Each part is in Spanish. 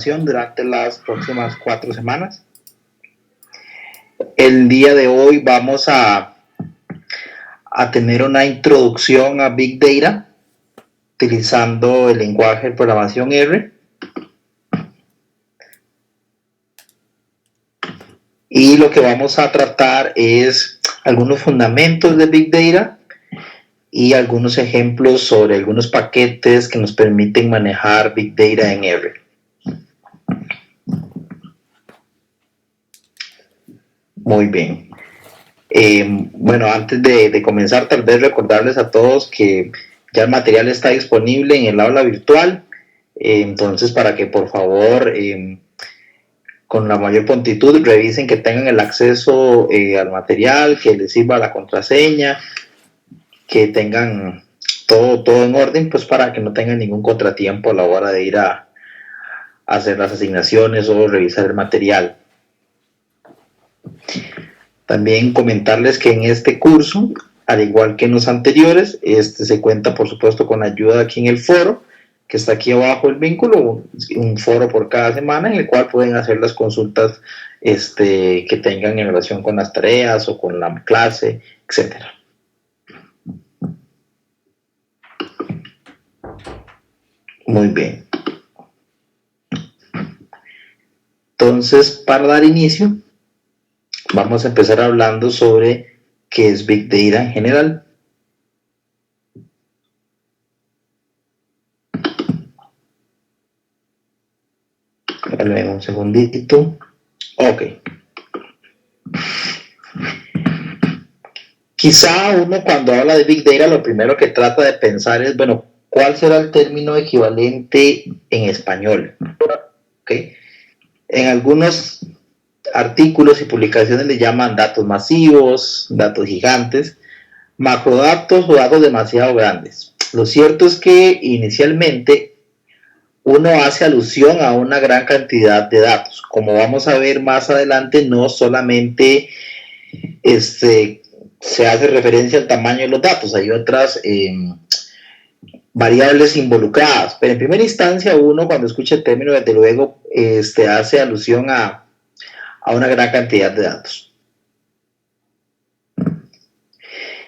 durante las próximas 4 semanas. El día de hoy vamos a tener una introducción a Big Data utilizando el lenguaje de programación R. Y lo que vamos a tratar es algunos fundamentos de Big Data y algunos ejemplos sobre algunos paquetes que nos permiten manejar Big Data en R. Muy bien. Bueno, antes de comenzar, tal vez recordarles a todos que ya el material está disponible en el aula virtual. Entonces, para que por favor, con la mayor prontitud, revisen que tengan el acceso al material, que les sirva la contraseña, que tengan todo en orden, pues para que no tengan ningún contratiempo a la hora de ir a hacer las asignaciones o revisar el material. También comentarles que en este curso, al igual que en los anteriores, se cuenta por supuesto con ayuda aquí en el foro, que está aquí abajo el vínculo, un foro por cada semana en el cual pueden hacer las consultas que tengan en relación con las tareas o con la clase, etc. Muy bien. Entonces, para dar inicio, vamos a empezar hablando sobre qué es Big Data en general. Dale un segundito. Ok. Quizá uno cuando habla de Big Data lo primero que trata de pensar es, bueno, ¿cuál será el término equivalente en español? ¿Okay? En algunos artículos y publicaciones le llaman datos masivos, datos gigantes, macrodatos o datos demasiado grandes. Lo cierto es que inicialmente uno hace alusión a una gran cantidad de datos. Como vamos a ver más adelante, no solamente se hace referencia al tamaño de los datos, hay otras variables involucradas, pero en primera instancia uno cuando escucha el término desde luego hace alusión a una gran cantidad de datos.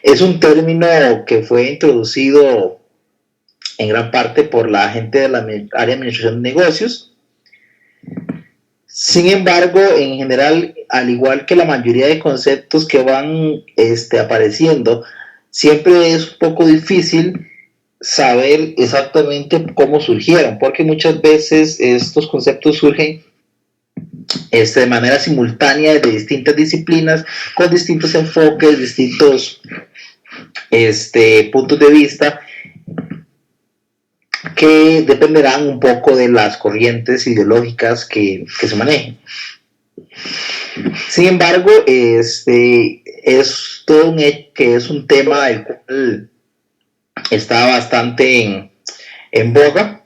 Es un término que fue introducido en gran parte por la gente de la área de administración de negocios. Sin embargo, en general, al igual que la mayoría de conceptos que van apareciendo, siempre es un poco difícil saber exactamente cómo surgieron, porque muchas veces estos conceptos surgen de manera simultánea de distintas disciplinas, con distintos enfoques, distintos puntos de vista, que dependerán un poco de las corrientes ideológicas que se manejen. Sin embargo, es todo que es un tema el cual está bastante en boga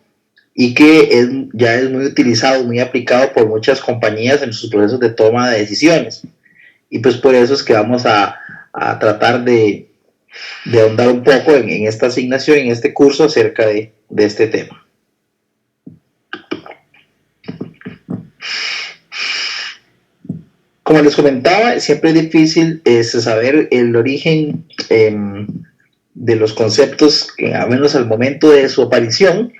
y que ya es muy utilizado, muy aplicado por muchas compañías en sus procesos de toma de decisiones. Y pues por eso es que vamos a tratar de ahondar un poco en esta asignación, en este curso acerca de este tema. Como les comentaba, siempre es difícil saber el origen de los conceptos, al menos al momento de su aparición.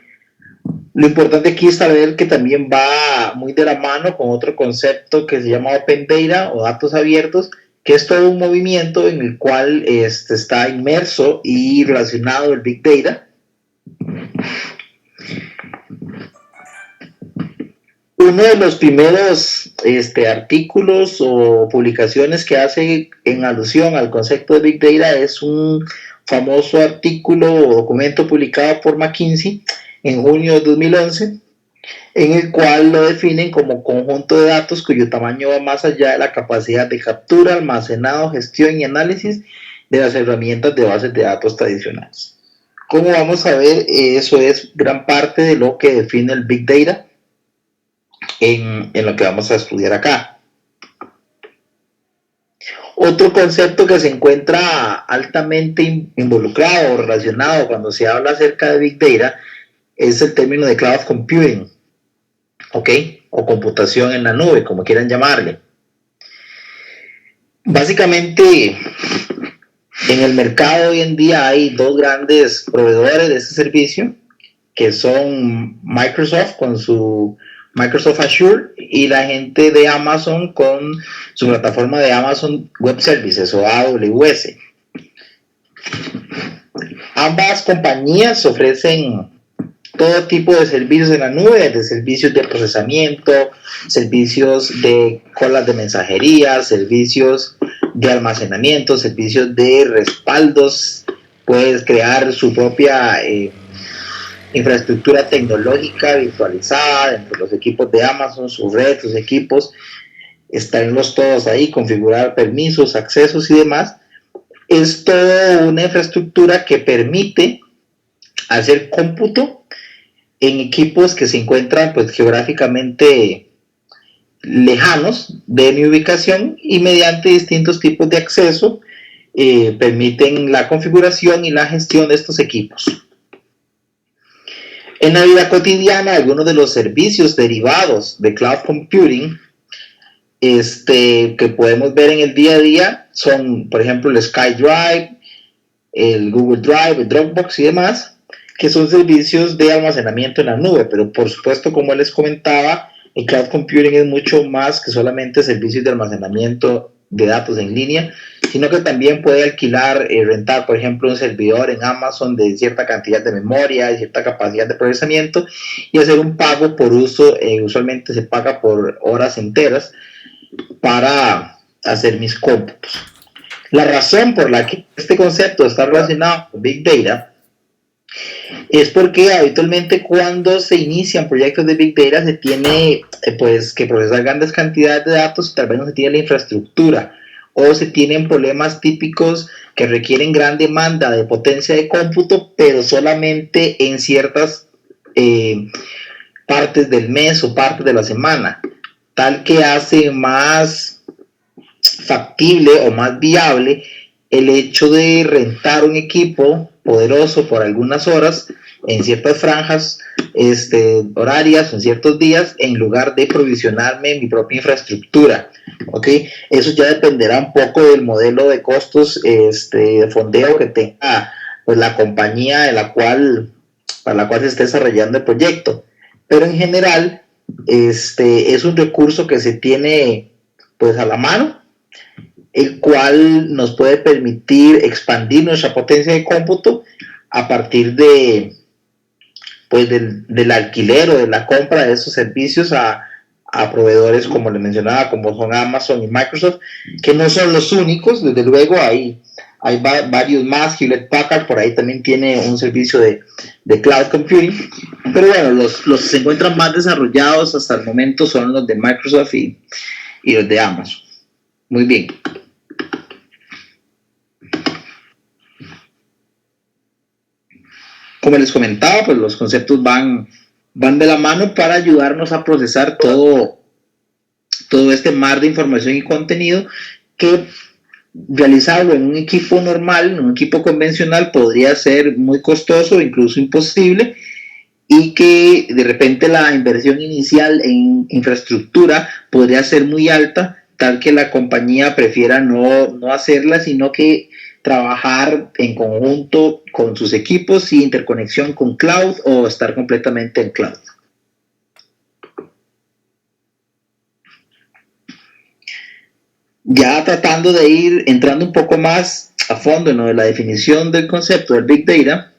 Lo importante aquí es saber que también va muy de la mano con otro concepto que se llama Open Data o datos abiertos, que es todo un movimiento en el cual está inmerso y relacionado el Big Data. Uno de los primeros artículos o publicaciones que hace en alusión al concepto de Big Data es un famoso artículo o documento publicado por McKinsey en junio de 2011, en el cual lo definen como conjunto de datos cuyo tamaño va más allá de la capacidad de captura, almacenado, gestión y análisis de las herramientas de bases de datos tradicionales. Como vamos a ver, eso es gran parte de lo que define el Big Data en lo que vamos a estudiar acá. Otro concepto que se encuentra altamente involucrado o relacionado cuando se habla acerca de Big Data es el término de Cloud Computing. ¿ok? O computación en la nube, como quieran llamarle. Básicamente, en el mercado hoy en día hay dos grandes proveedores de este servicio, que son Microsoft con su Microsoft Azure y la gente de Amazon con su plataforma de Amazon Web Services o AWS. Ambas compañías ofrecen todo tipo de servicios en la nube, desde servicios de procesamiento, servicios de colas de mensajería, servicios de almacenamiento, servicios de respaldos. Puedes crear su propia infraestructura tecnológica virtualizada dentro de los equipos de Amazon, su red, sus equipos, estarlos todos ahí, configurar permisos, accesos y demás. Es toda una infraestructura que permite hacer cómputo en equipos que se encuentran pues geográficamente lejanos de mi ubicación y mediante distintos tipos de acceso permiten la configuración y la gestión de estos equipos. En la vida cotidiana, algunos de los servicios derivados de cloud computing que podemos ver en el día a día son, por ejemplo, el SkyDrive, el Google Drive, el Dropbox y demás, que son servicios de almacenamiento en la nube, pero por supuesto, como les comentaba, el cloud computing es mucho más que solamente servicios de almacenamiento de datos en línea, sino que también puede alquilar, rentar, por ejemplo, un servidor en Amazon de cierta cantidad de memoria, de cierta capacidad de procesamiento y hacer un pago por uso. Usualmente se paga por horas enteras para hacer mis cómputos. La razón por la que este concepto está relacionado con Big Data es porque habitualmente cuando se inician proyectos de Big Data se tiene pues que procesar grandes cantidades de datos y tal vez no se tiene la infraestructura o se tienen problemas típicos que requieren gran demanda de potencia de cómputo, pero solamente en ciertas partes del mes o partes de la semana, tal que hace más factible o más viable el hecho de rentar un equipo poderoso por algunas horas en ciertas franjas horarias o en ciertos días en lugar de provisionarme mi propia infraestructura. ¿Okay? Eso ya dependerá un poco del modelo de costos de fondeo que tenga pues, la compañía para la cual se esté desarrollando el proyecto. Pero en general es un recurso que se tiene pues a la mano, el cual nos puede permitir expandir nuestra potencia de cómputo a partir pues del alquiler o de la compra de esos servicios a proveedores, como les mencionaba, como son Amazon y Microsoft, que no son los únicos, desde luego hay varios más. Hewlett Packard por ahí también tiene un servicio de cloud computing, pero bueno, los que se encuentran más desarrollados hasta el momento son los de Microsoft y los de Amazon. Muy bien. Como les comentaba, pues los conceptos van de la mano para ayudarnos a procesar todo este mar de información y contenido que realizarlo en un equipo normal, en un equipo convencional, podría ser muy costoso, incluso imposible, y que de repente la inversión inicial en infraestructura podría ser muy alta, tal que la compañía prefiera no hacerla, sino que trabajar en conjunto con sus equipos y interconexión con cloud o estar completamente en cloud. Ya tratando de ir entrando un poco más a fondo en lo de la definición del concepto del Big Data,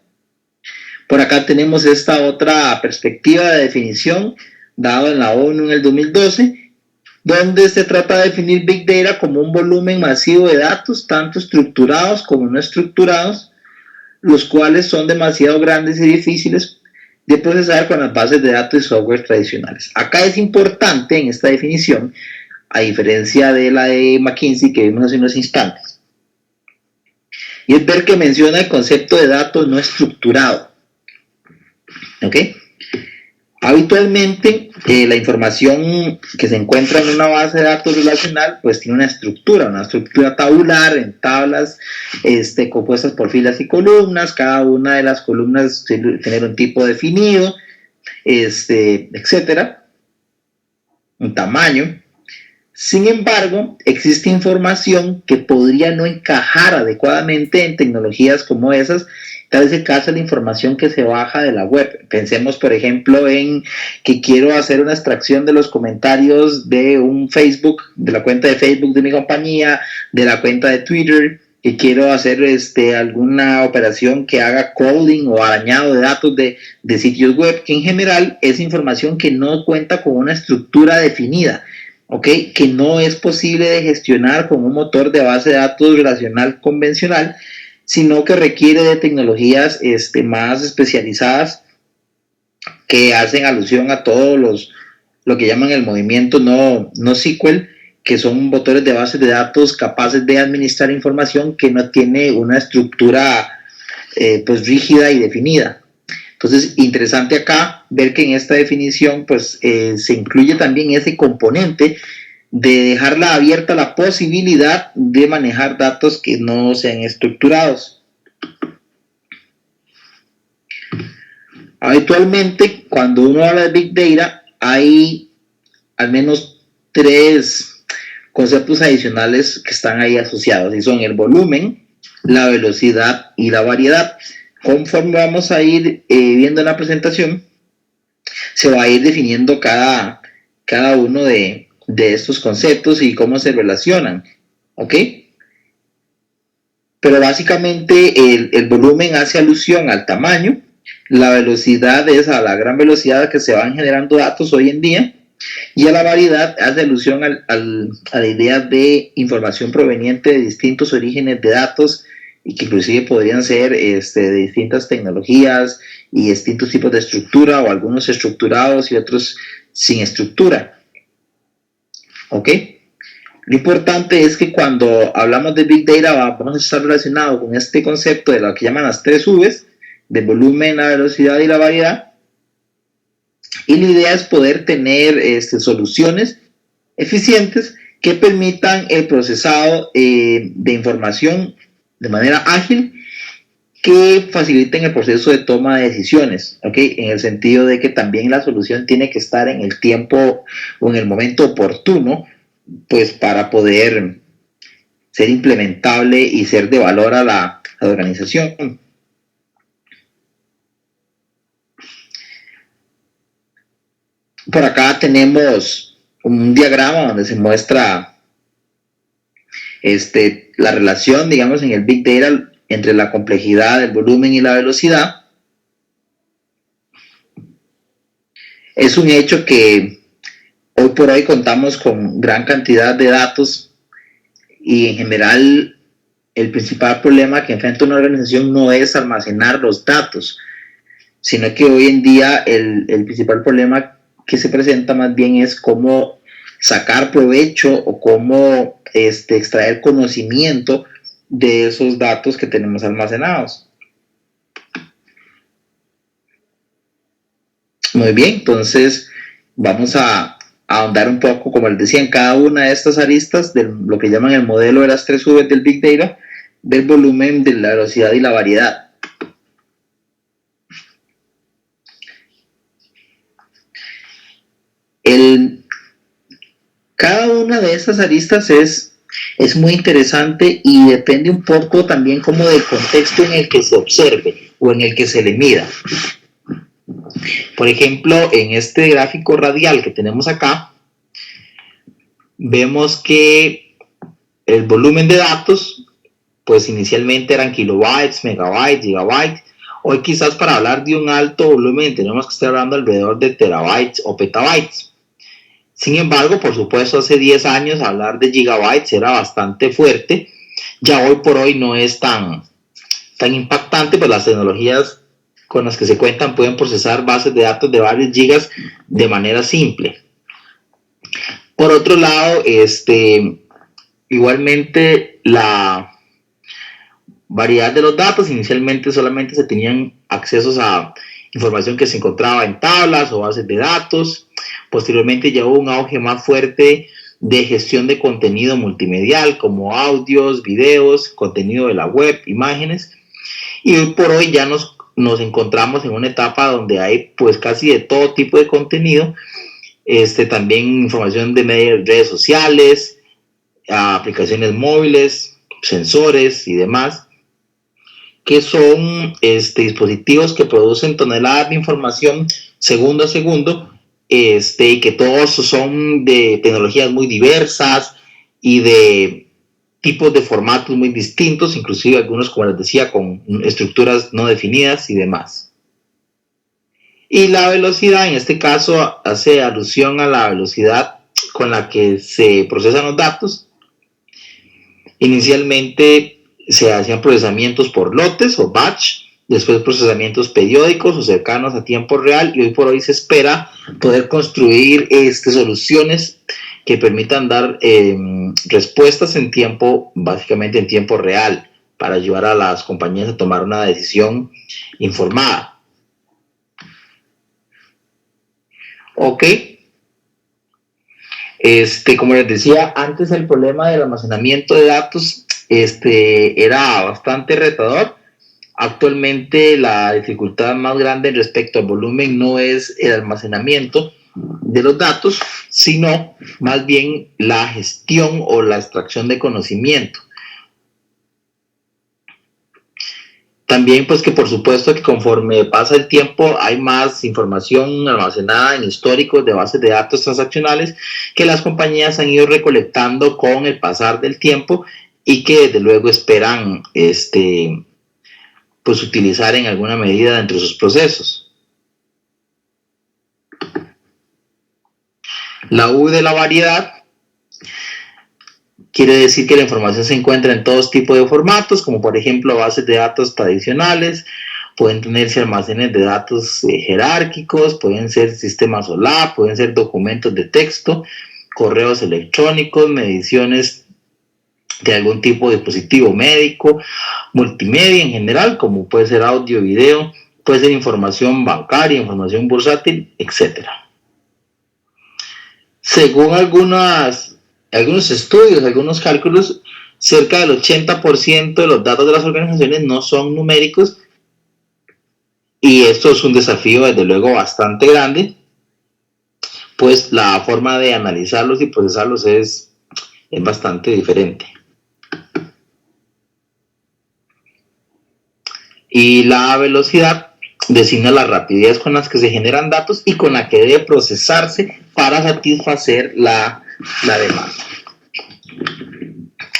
por acá tenemos esta otra perspectiva de definición dada en la ONU en el 2012, donde se trata de definir Big Data como un volumen masivo de datos, tanto estructurados como no estructurados, los cuales son demasiado grandes y difíciles de procesar con las bases de datos y software tradicionales. Acá es importante en esta definición, a diferencia de la de McKinsey que vimos hace unos instantes, y es ver que menciona el concepto de datos no estructurado. ¿Ok? Habitualmente la información que se encuentra en una base de datos relacional pues tiene una estructura tabular en tablas compuestas por filas y columnas. Cada una de las columnas tiene un tipo definido, etcétera. en tamaño. Sin embargo, existe información que podría no encajar adecuadamente en tecnologías como esas. Tal es el caso de la información que se baja de la web. Pensemos, por ejemplo, en que quiero hacer una extracción de los comentarios de un Facebook, de la cuenta de Facebook de mi compañía, de la cuenta de Twitter, que quiero hacer alguna operación que haga crawling o arañado de datos de sitios web, que en general es información que no cuenta con una estructura definida. ¿Okay? Que no es posible de gestionar con un motor de base de datos relacional convencional, sino que requiere de tecnologías más especializadas que hacen alusión a todos lo que llaman el movimiento no SQL, que son motores de bases de datos capaces de administrar información que no tiene una estructura pues rígida y definida. Entonces, interesante acá ver que en esta definición pues se incluye también ese componente de dejarla abierta la posibilidad de manejar datos que no sean estructurados. Habitualmente, cuando uno habla de Big Data, hay al menos 3 conceptos adicionales que están ahí asociados, y son el volumen, la velocidad y la variedad. Conforme vamos a ir viendo en la presentación, se va a ir definiendo cada uno de estos conceptos y cómo se relacionan, ¿ok? Pero básicamente el volumen hace alusión al tamaño, la velocidad es a la gran velocidad a que se van generando datos hoy en día, y a la variedad hace alusión a la idea de información proveniente de distintos orígenes de datos y que inclusive podrían ser de distintas tecnologías y distintos tipos de estructura, o algunos estructurados y otros sin estructura. ¿Ok? Lo importante es que cuando hablamos de Big Data vamos a estar relacionados con este concepto de lo que llaman las 3 V's, de volumen, la velocidad y la variedad. Y la idea es poder tener soluciones eficientes que permitan el procesado de información de manera ágil, que faciliten el proceso de toma de decisiones, ¿okay? En el sentido de que también la solución tiene que estar en el tiempo o en el momento oportuno, pues para poder ser implementable y ser de valor a la organización. Por acá tenemos un diagrama donde se muestra la relación, digamos, en el Big Data entre la complejidad, el volumen y la velocidad. Es un hecho que hoy por hoy contamos con gran cantidad de datos, y en general el principal problema que enfrenta una organización no es almacenar los datos, sino que hoy en día el principal problema que se presenta más bien es cómo sacar provecho o cómo extraer conocimiento de esos datos que tenemos almacenados. Muy bien, entonces vamos a ahondar un poco, como les decía, en cada una de estas aristas de lo que llaman el modelo de las 3 V's del Big Data, del volumen, de la velocidad y la variedad. Cada una de estas aristas es muy interesante y depende un poco también como del contexto en el que se observe o en el que se le mida. Por ejemplo, en este gráfico radial que tenemos acá, vemos que el volumen de datos, pues inicialmente eran kilobytes, megabytes, gigabytes. Hoy quizás para hablar de un alto volumen tenemos que estar hablando alrededor de terabytes o petabytes. Sin embargo, por supuesto, hace 10 años hablar de gigabytes era bastante fuerte. Ya hoy por hoy no es tan impactante, pues las tecnologías con las que se cuentan pueden procesar bases de datos de varios gigas de manera simple. Por otro lado, igualmente la variedad de los datos, inicialmente solamente se tenían accesos a información que se encontraba en tablas o bases de datos. Posteriormente ya hubo un auge más fuerte de gestión de contenido multimedial, como audios, videos, contenido de la web, imágenes, y hoy por hoy ya nos encontramos en una etapa donde hay pues casi de todo tipo de contenido, También información de redes sociales, aplicaciones móviles, sensores y demás, que son dispositivos que producen toneladas de información segundo a segundo, y que todos son de tecnologías muy diversas y de tipos de formatos muy distintos, inclusive algunos, como les decía, con estructuras no definidas y demás. Y la velocidad, en este caso, hace alusión a la velocidad con la que se procesan los datos. Inicialmente se hacían procesamientos por lotes o batch, después procesamientos periódicos o cercanos a tiempo real, y hoy por hoy se espera poder construir soluciones que permitan dar respuestas en tiempo, básicamente en tiempo real, para ayudar a las compañías a tomar una decisión informada. Ok. Como les decía antes, el problema del almacenamiento de datos era bastante retador. Actualmente la dificultad más grande respecto al volumen no es el almacenamiento de los datos, sino más bien la gestión o la extracción de conocimiento. También pues que por supuesto que conforme pasa el tiempo hay más información almacenada en históricos de bases de datos transaccionales que las compañías han ido recolectando con el pasar del tiempo y que desde luego esperan pues utilizar en alguna medida dentro de sus procesos. La U de la variedad quiere decir que la información se encuentra en todos tipos de formatos, como por ejemplo bases de datos tradicionales, pueden tenerse almacenes de datos jerárquicos, pueden ser sistemas OLAP, pueden ser documentos de texto, correos electrónicos, mediciones de algún tipo de dispositivo médico, multimedia en general, como puede ser audio, video, puede ser información bancaria, información bursátil, etc. Según algunos estudios, algunos cálculos, cerca del 80% de los datos de las organizaciones no son numéricos, y esto es un desafío desde luego bastante grande, pues la forma de analizarlos y procesarlos es bastante diferente. Y la velocidad designa la rapidez con las que se generan datos y con la que debe procesarse para satisfacer la demanda.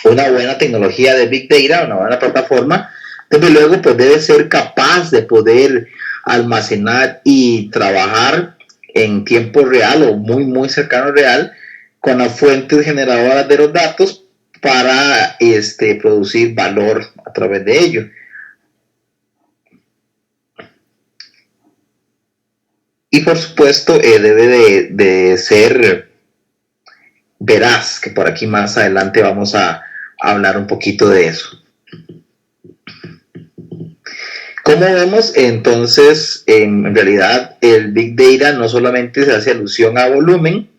Una buena tecnología de Big Data, una buena plataforma, desde luego pues debe ser capaz de poder almacenar y trabajar en tiempo real o muy cercano al real con las fuentes generadoras de los datos para producir valor a través de ello. Y por supuesto debe de ser veraz, que por aquí más adelante vamos a hablar un poquito de eso. Como vemos, entonces, en realidad el Big Data no solamente se hace alusión a volumen,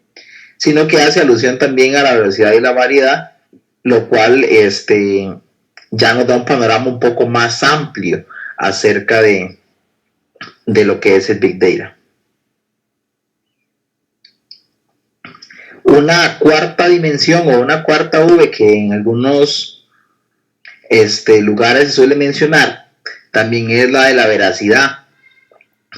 sino que hace alusión también a la velocidad y la variedad, lo cual ya nos da un panorama un poco más amplio acerca de lo que es el Big Data. Una cuarta dimensión o una cuarta V que en algunos lugares se suele mencionar también es la de la veracidad,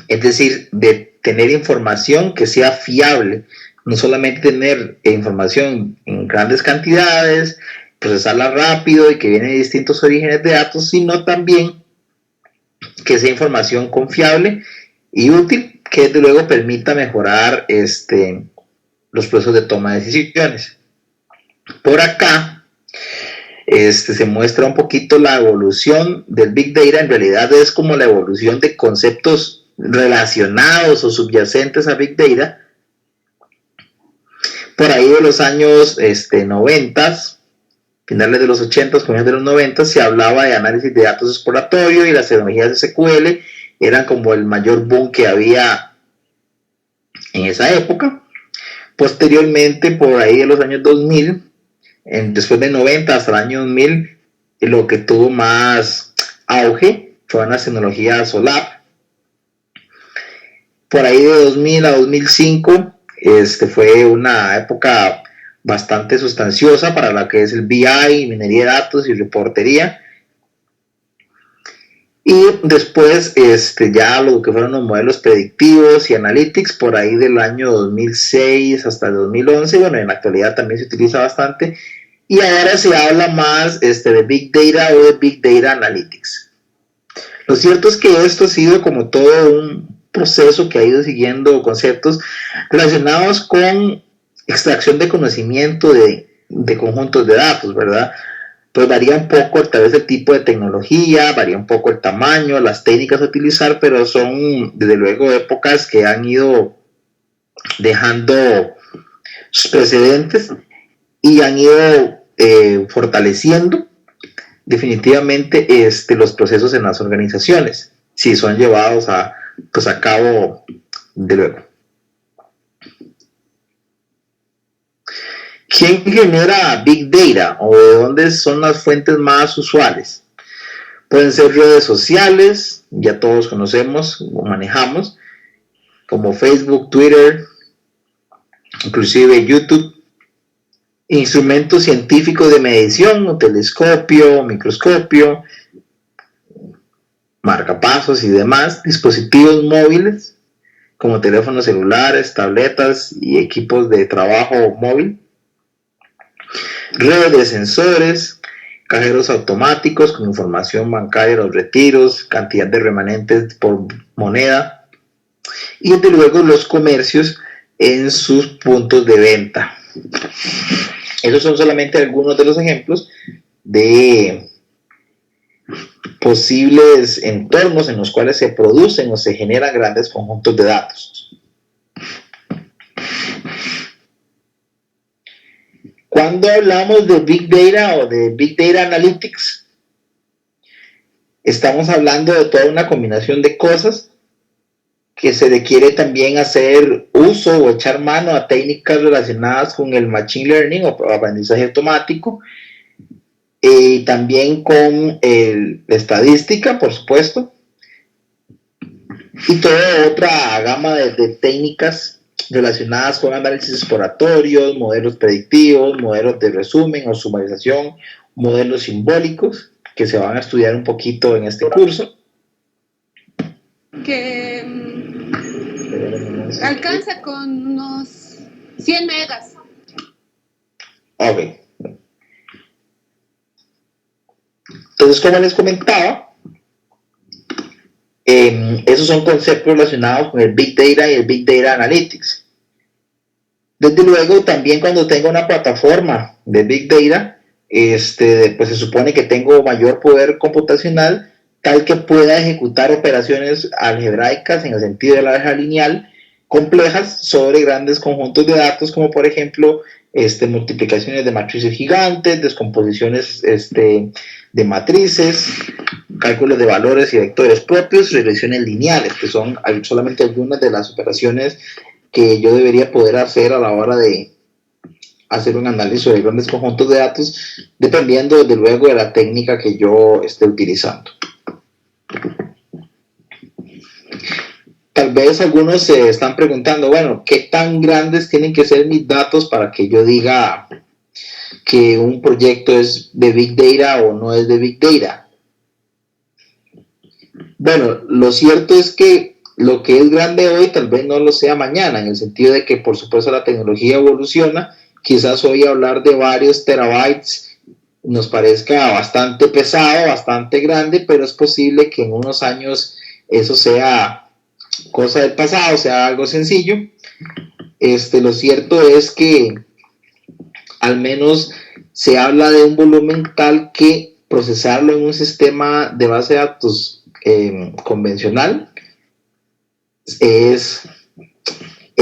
es decir, de tener información que sea fiable, no solamente tener información en grandes cantidades, procesarla rápido y que viene de distintos orígenes de datos, sino también que sea información confiable y útil, que desde luego permita mejorar los procesos de toma de decisiones. Por acá se muestra un poquito la evolución del Big Data. En realidad es como la evolución de conceptos relacionados o subyacentes a Big Data. Por ahí de los años 90, finales de los 80, comienzos de los 90, se hablaba de análisis de datos exploratorio y las tecnologías de SQL eran como el mayor boom que había en esa época. Posteriormente, por ahí de los años 2000, después del 90 hasta el año 2000, lo que tuvo más auge fueron las tecnologías OLAP. Por ahí de 2000 a 2005 Fue una época bastante sustanciosa para lo que es el BI, minería de datos y reportería. Y después ya lo que fueron los modelos predictivos y analytics por ahí del año 2006 hasta el 2011. Bueno, en la actualidad también se utiliza bastante. Y ahora se habla más de Big Data o de Big Data Analytics. Lo cierto es que esto ha sido como todo un proceso que ha ido siguiendo conceptos relacionados con extracción de conocimiento de conjuntos de datos, ¿verdad? Pues varía un poco tal vez el tipo de tecnología, varía un poco el tamaño, las técnicas a utilizar, pero son desde luego épocas que han ido dejando sus precedentes y han ido fortaleciendo definitivamente los procesos en las organizaciones, si son llevados pues a cabo de luego. ¿Quién genera Big Data o de dónde son las fuentes más usuales? Pueden ser redes sociales, ya todos conocemos o manejamos, como Facebook, Twitter, inclusive YouTube. Instrumentos científicos de medición, o telescopio, microscopio, marcapasos y demás. Dispositivos móviles, como teléfonos celulares, tabletas y equipos de trabajo móvil. Redes de sensores, cajeros automáticos con información bancaria de los retiros, cantidad de remanentes por moneda y desde luego los comercios en sus puntos de venta. Esos son solamente algunos de los ejemplos de posibles entornos en los cuales se producen o se generan grandes conjuntos de datos. Cuando hablamos de Big Data o de Big Data Analytics, estamos hablando de toda una combinación de cosas que se requiere también hacer uso o echar mano a técnicas relacionadas con el Machine Learning o aprendizaje automático, y también con la estadística, por supuesto, y toda otra gama de técnicas relacionadas con análisis exploratorios, modelos predictivos, modelos de resumen o sumarización, modelos simbólicos, que se van a estudiar un poquito en este curso. Que alcanza con unos 100 megas. Ok. Entonces, como les comentaba, esos son conceptos relacionados con el Big Data y el Big Data Analytics. Desde luego, también cuando tengo una plataforma de Big Data, pues se supone que tengo mayor poder computacional, tal que pueda ejecutar operaciones algebraicas en el sentido de la álgebra lineal complejas sobre grandes conjuntos de datos, como por ejemplo multiplicaciones de matrices gigantes, descomposiciones de matrices, cálculos de valores y vectores propios, regresiones lineales, que son solamente algunas de las operaciones que yo debería poder hacer a la hora de hacer un análisis de grandes conjuntos de datos, dependiendo desde luego de la técnica que yo esté utilizando. Tal vez algunos se están preguntando, bueno, ¿qué tan grandes tienen que ser mis datos para que yo diga que un proyecto es de Big Data o no es de Big Data? Bueno, lo cierto es que lo que es grande hoy tal vez no lo sea mañana, en el sentido de que por supuesto la tecnología evoluciona. Quizás hoy hablar de varios terabytes nos parezca bastante pesado, bastante grande, pero es posible que en unos años eso sea cosa del pasado, sea algo sencillo. Lo cierto es que al menos se habla de un volumen tal que procesarlo en un sistema de base de datos convencional es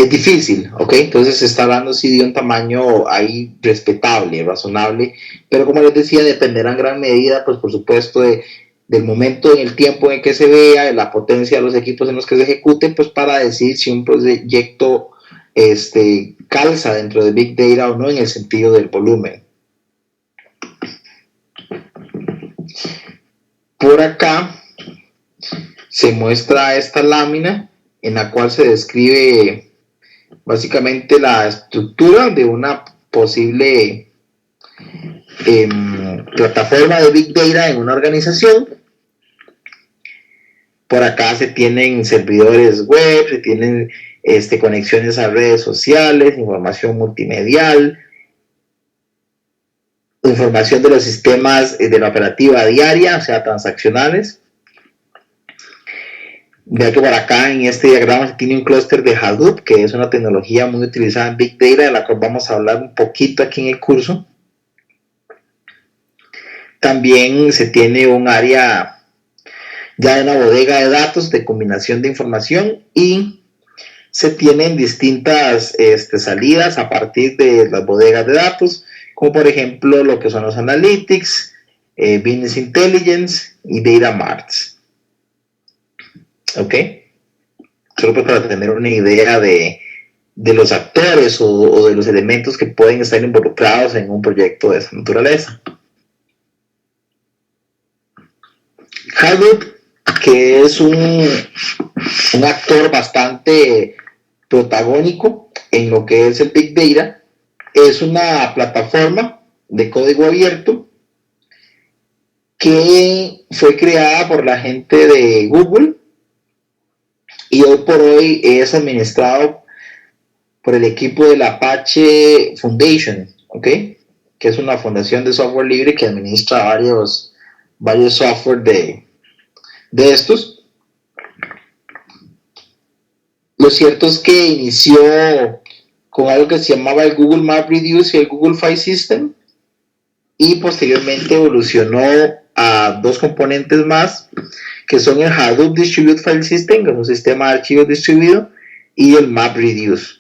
difícil, ¿ok? Entonces se está hablando sí de un tamaño ahí respetable, razonable, pero como les decía, dependerá en gran medida, pues por supuesto, del momento en el tiempo en que se vea, de la potencia de los equipos en los que se ejecute, pues para decir si un proyecto calza dentro de Big Data o no en el sentido del volumen. Por acá se muestra esta lámina en la cual se describe básicamente la estructura de una posible plataforma de Big Data en una organización. Por acá se tienen servidores web, se tienen conexiones a redes sociales, información multimedial, información de los sistemas de la operativa diaria, o sea, transaccionales. Vea que por acá en este diagrama se tiene un clúster de Hadoop, que es una tecnología muy utilizada en Big Data, de la cual vamos a hablar un poquito aquí en el curso. También se tiene un área ya de una bodega de datos de combinación de información y se tienen distintas salidas a partir de las bodegas de datos, como por ejemplo lo que son los analytics, business intelligence y data marts. ¿Ok? Solo para tener una idea de los actores o de los elementos que pueden estar involucrados en un proyecto de esa naturaleza. Hadoop, que es un actor bastante protagónico en lo que es el Big Data, es una plataforma de código abierto que fue creada por la gente de Google y hoy por hoy es administrado por el equipo de la Apache Foundation, ¿ok? Que es una fundación de software libre que administra varios software de estos. Lo cierto es que inició con algo que se llamaba el Google MapReduce y el Google File System y posteriormente evolucionó a dos componentes más que son el Hadoop Distributed File System, que es un sistema de archivos distribuido, y el MapReduce.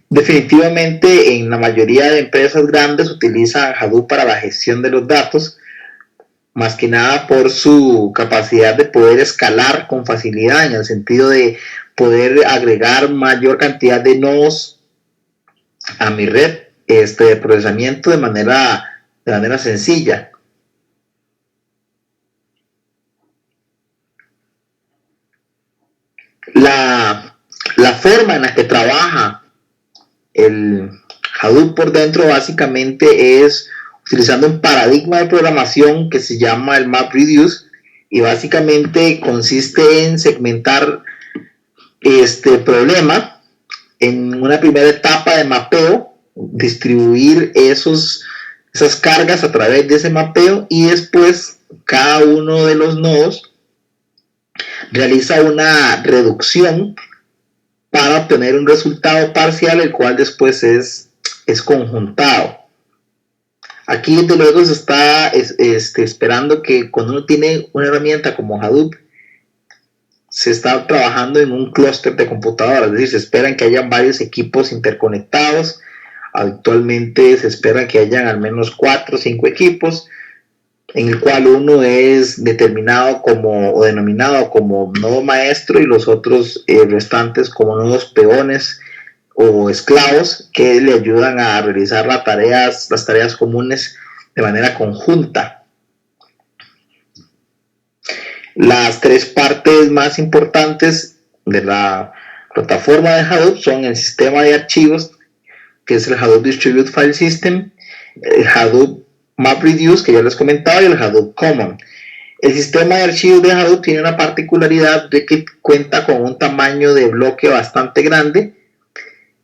Definitivamente en la mayoría de empresas grandes utilizan Hadoop para la gestión de los datos, más que nada por su capacidad de poder escalar con facilidad, en el sentido de poder agregar mayor cantidad de nodos a mi red de procesamiento de manera sencilla. La forma en la que trabaja el Hadoop por dentro básicamente es utilizando un paradigma de programación que se llama el MapReduce y básicamente consiste en segmentar este problema en una primera etapa de mapeo, distribuir esas cargas a través de ese mapeo y después cada uno de los nodos realiza una reducción para obtener un resultado parcial, el cual después es conjuntado. Aquí desde luego se está esperando que cuando uno tiene una herramienta como Hadoop, se está trabajando en un clúster de computadoras, es decir, se esperan que hayan varios equipos interconectados. Actualmente se espera que hayan al menos 4 o 5 equipos, en el cual uno es determinado o denominado como nodo maestro y los otros restantes como nodos peones o esclavos que le ayudan a realizar las tareas comunes de manera conjunta. Las tres partes más importantes de la plataforma de Hadoop son el sistema de archivos, que es el Hadoop Distributed File System, el Hadoop MapReduce, que ya les comentaba, y el Hadoop Common. El sistema de archivos de Hadoop tiene una particularidad de que cuenta con un tamaño de bloque bastante grande.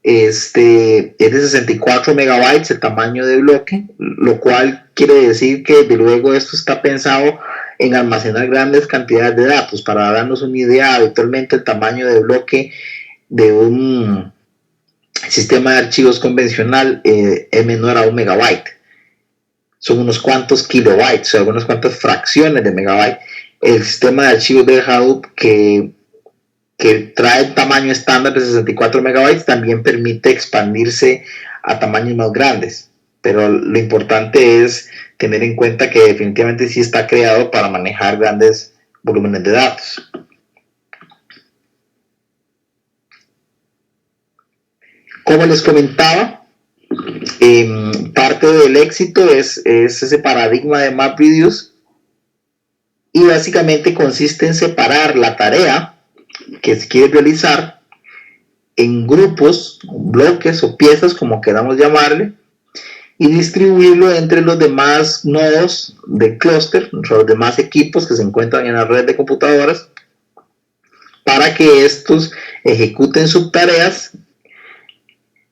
Es de 64 megabytes el tamaño de bloque, lo cual quiere decir que de luego esto está pensado en almacenar grandes cantidades de datos. Para darnos una idea, habitualmente el tamaño de bloque de un sistema de archivos convencional es menor a un megabyte. Son unos cuantos kilobytes, o sea, unas cuantas fracciones de megabyte. El sistema de archivos de Hadoop que trae el tamaño estándar de 64 megabytes también permite expandirse a tamaños más grandes, pero lo importante es tener en cuenta que definitivamente sí está creado para manejar grandes volúmenes de datos. Como les comentaba, parte del éxito es ese paradigma de MapReduce, y básicamente consiste en separar la tarea que se quiere realizar en grupos, bloques o piezas, como queramos llamarle, y distribuirlo entre los demás nodos del clúster, los demás equipos que se encuentran en la red de computadoras, para que estos ejecuten subtareas,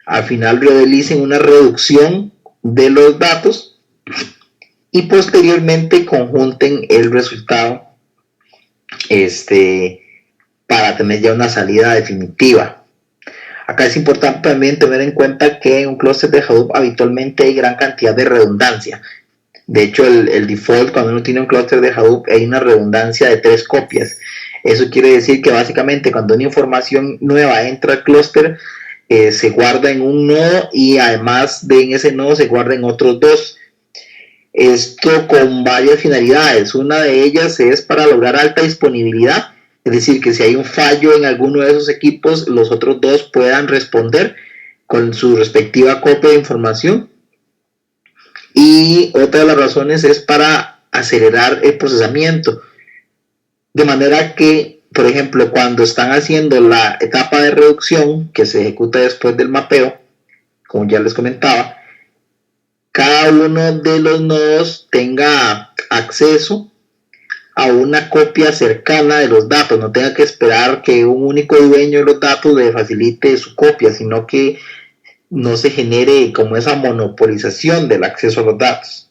al final realicen una reducción de los datos y posteriormente conjunten el resultado para tener ya una salida definitiva. Acá es importante también tener en cuenta que en un clúster de Hadoop habitualmente hay gran cantidad de redundancia. De hecho, el default cuando uno tiene un clúster de Hadoop hay una redundancia de 3 copias. Eso quiere decir que básicamente cuando una información nueva entra al clúster, se guarda en un nodo y además de en ese nodo se guarda en otros 2. Esto con varias finalidades. Una de ellas es para lograr alta disponibilidad, es decir, que si hay un fallo en alguno de esos equipos, los otros 2 puedan responder con su respectiva copia de información. Y otra de las razones es para acelerar el procesamiento, de manera que, por ejemplo, cuando están haciendo la etapa de reducción que se ejecuta después del mapeo, como ya les comentaba, cada uno de los nodos tenga acceso a una copia cercana de los datos, no tenga que esperar que un único dueño de los datos le facilite su copia, sino que no se genere como esa monopolización del acceso a los datos.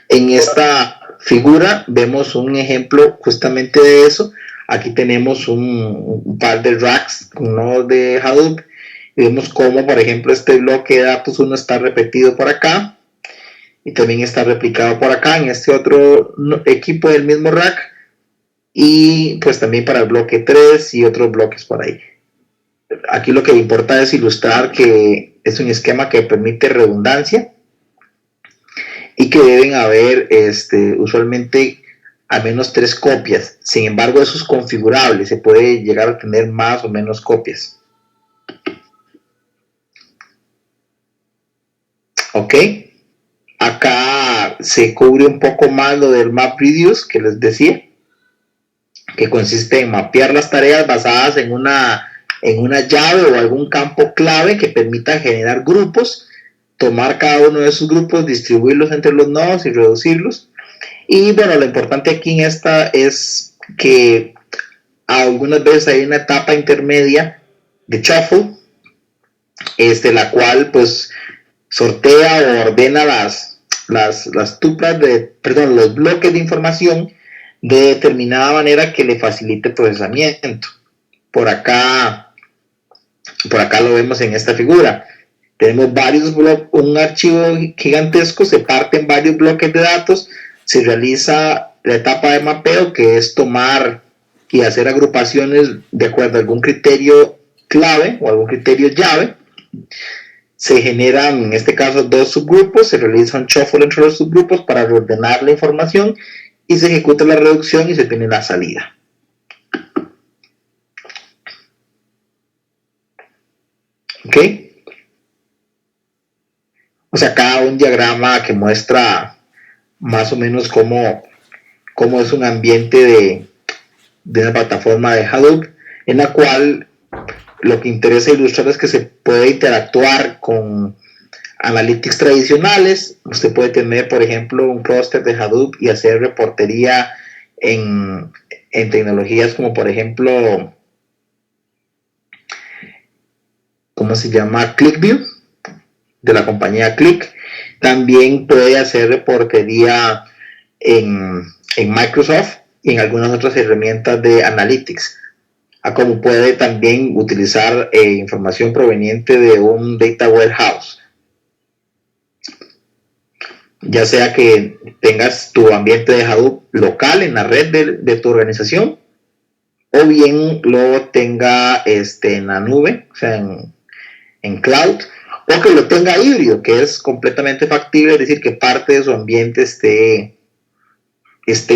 En esta figura vemos un ejemplo justamente de eso. Aquí tenemos un par de racks, un nodo de Hadoop, y vemos cómo, por ejemplo, este bloque de datos 1 está repetido por acá y también está replicado por acá en este otro equipo del mismo rack, y pues también para el bloque 3 y otros bloques por ahí. Aquí lo que importa es ilustrar que es un esquema que permite redundancia y que deben haber usualmente al menos 3 copias. Sin embargo, eso es configurable, se puede llegar a tener más o menos copias. Ok, acá se cubre un poco más lo del MapReduce que les decía, que consiste en mapear las tareas basadas en una llave o algún campo clave que permita generar grupos, tomar cada uno de esos grupos, distribuirlos entre los nodos y reducirlos. Y bueno, lo importante aquí en esta es que algunas veces hay una etapa intermedia de shuffle, la cual pues sortea o ordena las tuplas los bloques de información de determinada manera que le facilite el procesamiento. Por acá lo vemos en esta figura. Tenemos varios bloques, un archivo gigantesco, se parte en varios bloques de datos, se realiza la etapa de mapeo, que es tomar y hacer agrupaciones de acuerdo a algún criterio clave o algún criterio llave. Se generan, en este caso, 2 subgrupos, se realiza un shuffle entre los subgrupos para reordenar la información y se ejecuta la reducción y se tiene la salida. ¿Ok? O sea, acá un diagrama que muestra más o menos cómo es un ambiente de una plataforma de Hadoop, en la cual lo que interesa ilustrar es que se puede interactuar con analytics tradicionales. Usted puede tener, por ejemplo, un clúster de Hadoop y hacer reportería en tecnologías como, por ejemplo, ¿cómo se llama? ClickView, de la compañía Click. También puede hacer reportería en Microsoft y en algunas otras herramientas de Analytics, como puede también utilizar información proveniente de un Data Warehouse, ya sea que tengas tu ambiente de Hadoop local en la red de tu organización, o bien lo tenga en la nube, o sea, en cloud, o que lo tenga híbrido, que es completamente factible, es decir, que parte de su ambiente esté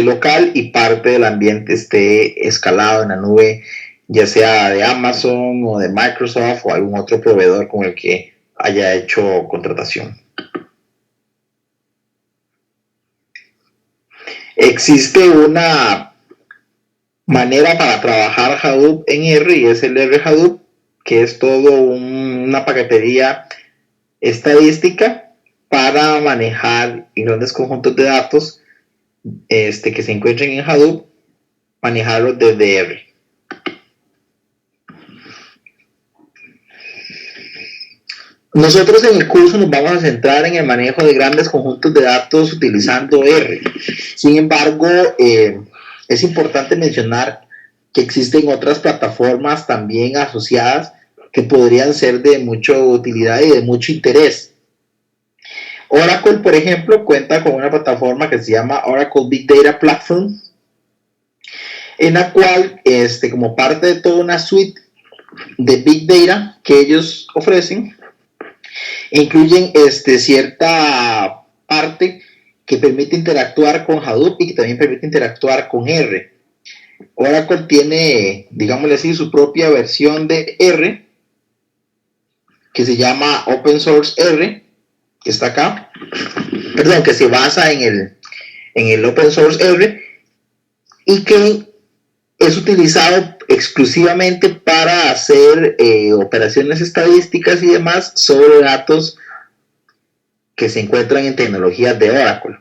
local y parte del ambiente esté escalado en la nube, ya sea de Amazon o de Microsoft o algún otro proveedor con el que haya hecho contratación. Existe una manera para trabajar Hadoop en R y es el R Hadoop, que es todo una paquetería estadística para manejar grandes conjuntos de datos que se encuentren en Hadoop, manejarlos desde R. Nosotros en el curso nos vamos a centrar en el manejo de grandes conjuntos de datos utilizando R. Sin embargo, es importante mencionar que existen otras plataformas también asociadas que podrían ser de mucha utilidad y de mucho interés. Oracle, por ejemplo, cuenta con una plataforma que se llama Oracle Big Data Platform, en la cual, como parte de toda una suite de Big Data que ellos ofrecen, incluyen cierta parte que permite interactuar con Hadoop y que también permite interactuar con R. Oracle tiene, digámosle así, su propia versión de R que se llama Open Source R, que está acá, perdón, que se basa en el Open Source R y que es utilizado exclusivamente para hacer operaciones estadísticas y demás sobre datos que se encuentran en tecnologías de Oracle.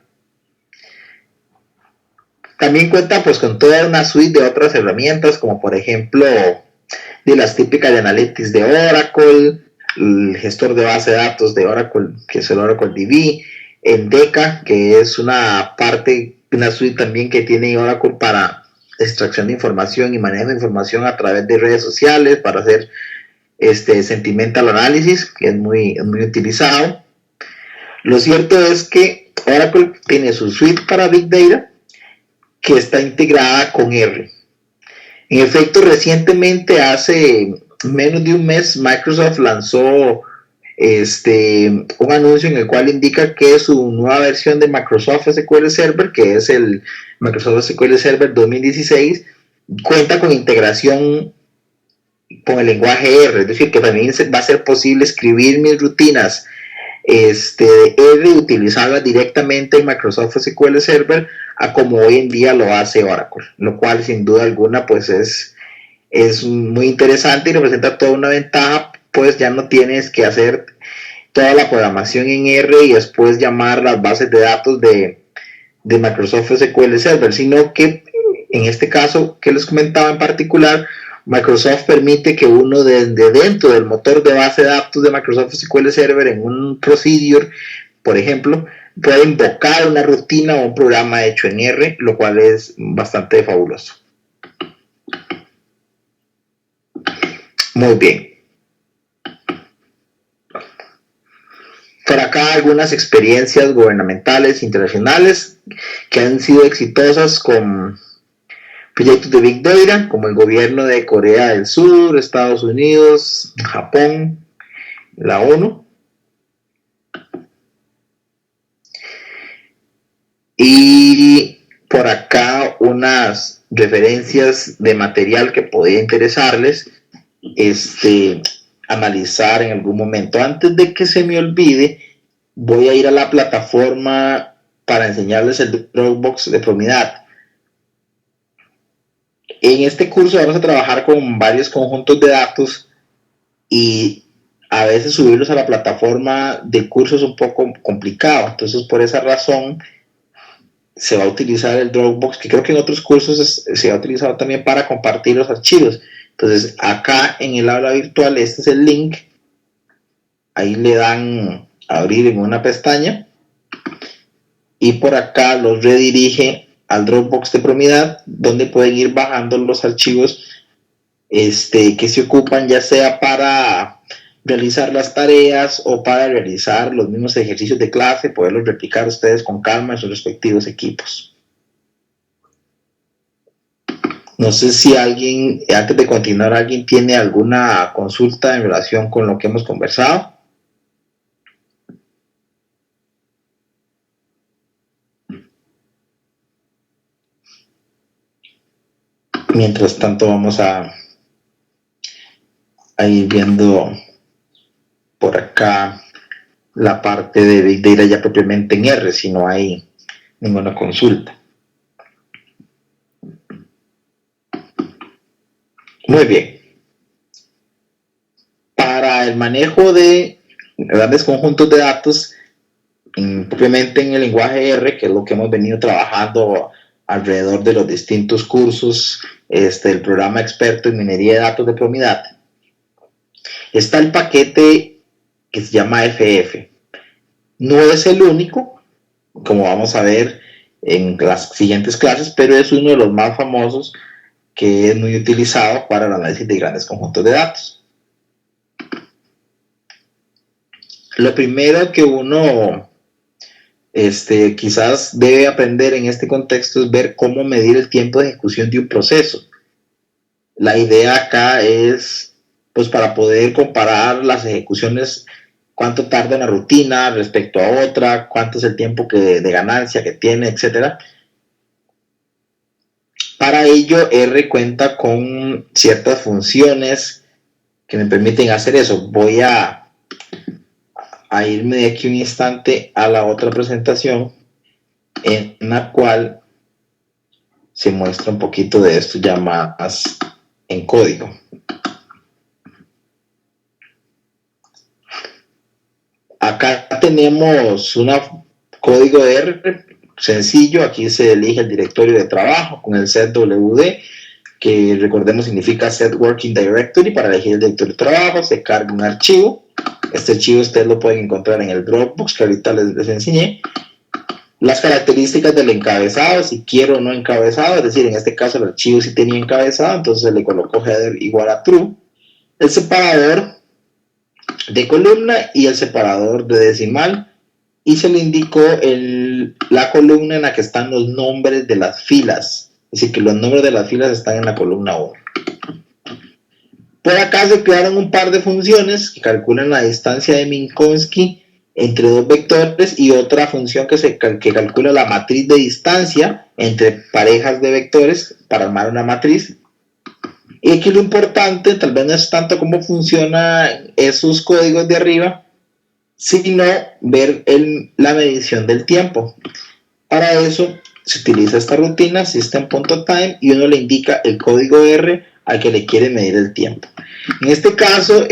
También cuenta pues con toda una suite de otras herramientas, como por ejemplo de las típicas de Analytics de Oracle, el gestor de base de datos de Oracle, que es el Oracle DB, Endeca, que es una parte, una suite también que tiene Oracle para extracción de información y manejo de información a través de redes sociales para hacer sentimental analysis, que es muy utilizado. Lo cierto es que Oracle tiene su suite para Big Data que está integrada con R. En efecto, recientemente, hace menos de un mes, Microsoft lanzó un anuncio en el cual indica que su nueva versión de Microsoft SQL Server, que es el Microsoft SQL Server 2016, cuenta con integración con el lenguaje R, es decir, que también va a ser posible escribir mis rutinas de R y utilizarlas directamente en Microsoft SQL Server a como hoy en día lo hace Oracle, lo cual sin duda alguna pues es muy interesante y representa toda una ventaja, pues ya no tienes que hacer toda la programación en R y después llamar las bases de datos de Microsoft SQL Server, sino que en este caso que les comentaba en particular, Microsoft permite que uno desde dentro del motor de base de datos de Microsoft SQL Server en un procedure, por ejemplo, pueda invocar una rutina o un programa hecho en R, lo cual es bastante fabuloso. Muy bien. Por acá algunas experiencias gubernamentales internacionales que han sido exitosas con proyectos de Big Data, como el gobierno de Corea del Sur, Estados Unidos, Japón, la ONU. Y por acá unas referencias de material que podría interesarles analizar en algún momento. Antes de que se me olvide, voy a ir a la plataforma para enseñarles el Dropbox de Promidad. En este curso vamos a trabajar con varios conjuntos de datos y a veces subirlos a la plataforma de curso es un poco complicado. Entonces, por esa razón, se va a utilizar el Dropbox, que creo que en otros cursos se ha utilizado también para compartir los archivos. Entonces, acá en el aula virtual, este es el link. Ahí le dan a abrir en una pestaña y por acá los redirige al Dropbox de Promidad, donde pueden ir bajando los archivos que se ocupan ya sea para realizar las tareas o para realizar los mismos ejercicios de clase, poderlos replicar ustedes con calma en sus respectivos equipos. No sé si alguien, antes de continuar, alguien tiene alguna consulta en relación con lo que hemos conversado. Mientras tanto vamos a ir viendo por acá la parte de Big Data ya propiamente en R, si no hay ninguna consulta. Muy bien. Para el manejo de grandes conjuntos de datos, propiamente en el lenguaje R, que es lo que hemos venido trabajando alrededor de los distintos cursos del programa experto en minería de datos de Promidad, está el paquete que se llama FF. No es el único, como vamos a ver en las siguientes clases, pero es uno de los más famosos que es muy utilizado para el análisis de grandes conjuntos de datos. Lo primero que uno quizás debe aprender en este contexto es ver cómo medir el tiempo de ejecución de un proceso. La idea acá es, pues, para poder comparar las ejecuciones, cuánto tarda una rutina respecto a otra, cuánto es el tiempo de ganancia que tiene, etc. Para ello, R cuenta con ciertas funciones que me permiten hacer eso. Voy a irme de aquí un instante a la otra presentación en la cual se muestra un poquito de esto ya más en código. Acá tenemos un código de R sencillo. Aquí se elige el directorio de trabajo con el set WD, que recordemos significa Set Working Directory. Para elegir el directorio de trabajo se carga un archivo. Este archivo ustedes lo pueden encontrar en el Dropbox que ahorita les enseñé. Las características del encabezado, si quiero o no encabezado, es decir, en este caso el archivo sí tenía encabezado, entonces le coloco header igual a true. El separador de columna y el separador de decimal, y se le indicó la columna en la que están los nombres de las filas, es decir, que los nombres de las filas están en la columna 1. Por acá se crearon un par de funciones que calculan la distancia de Minkowski entre dos vectores y otra función que calcula la matriz de distancia entre parejas de vectores para armar una matriz. Y aquí lo importante tal vez no es tanto cómo funcionan esos códigos de arriba, sino ver la medición del tiempo. Para eso se utiliza esta rutina system.time y uno le indica el código R al que le quiere medir el tiempo. En este caso,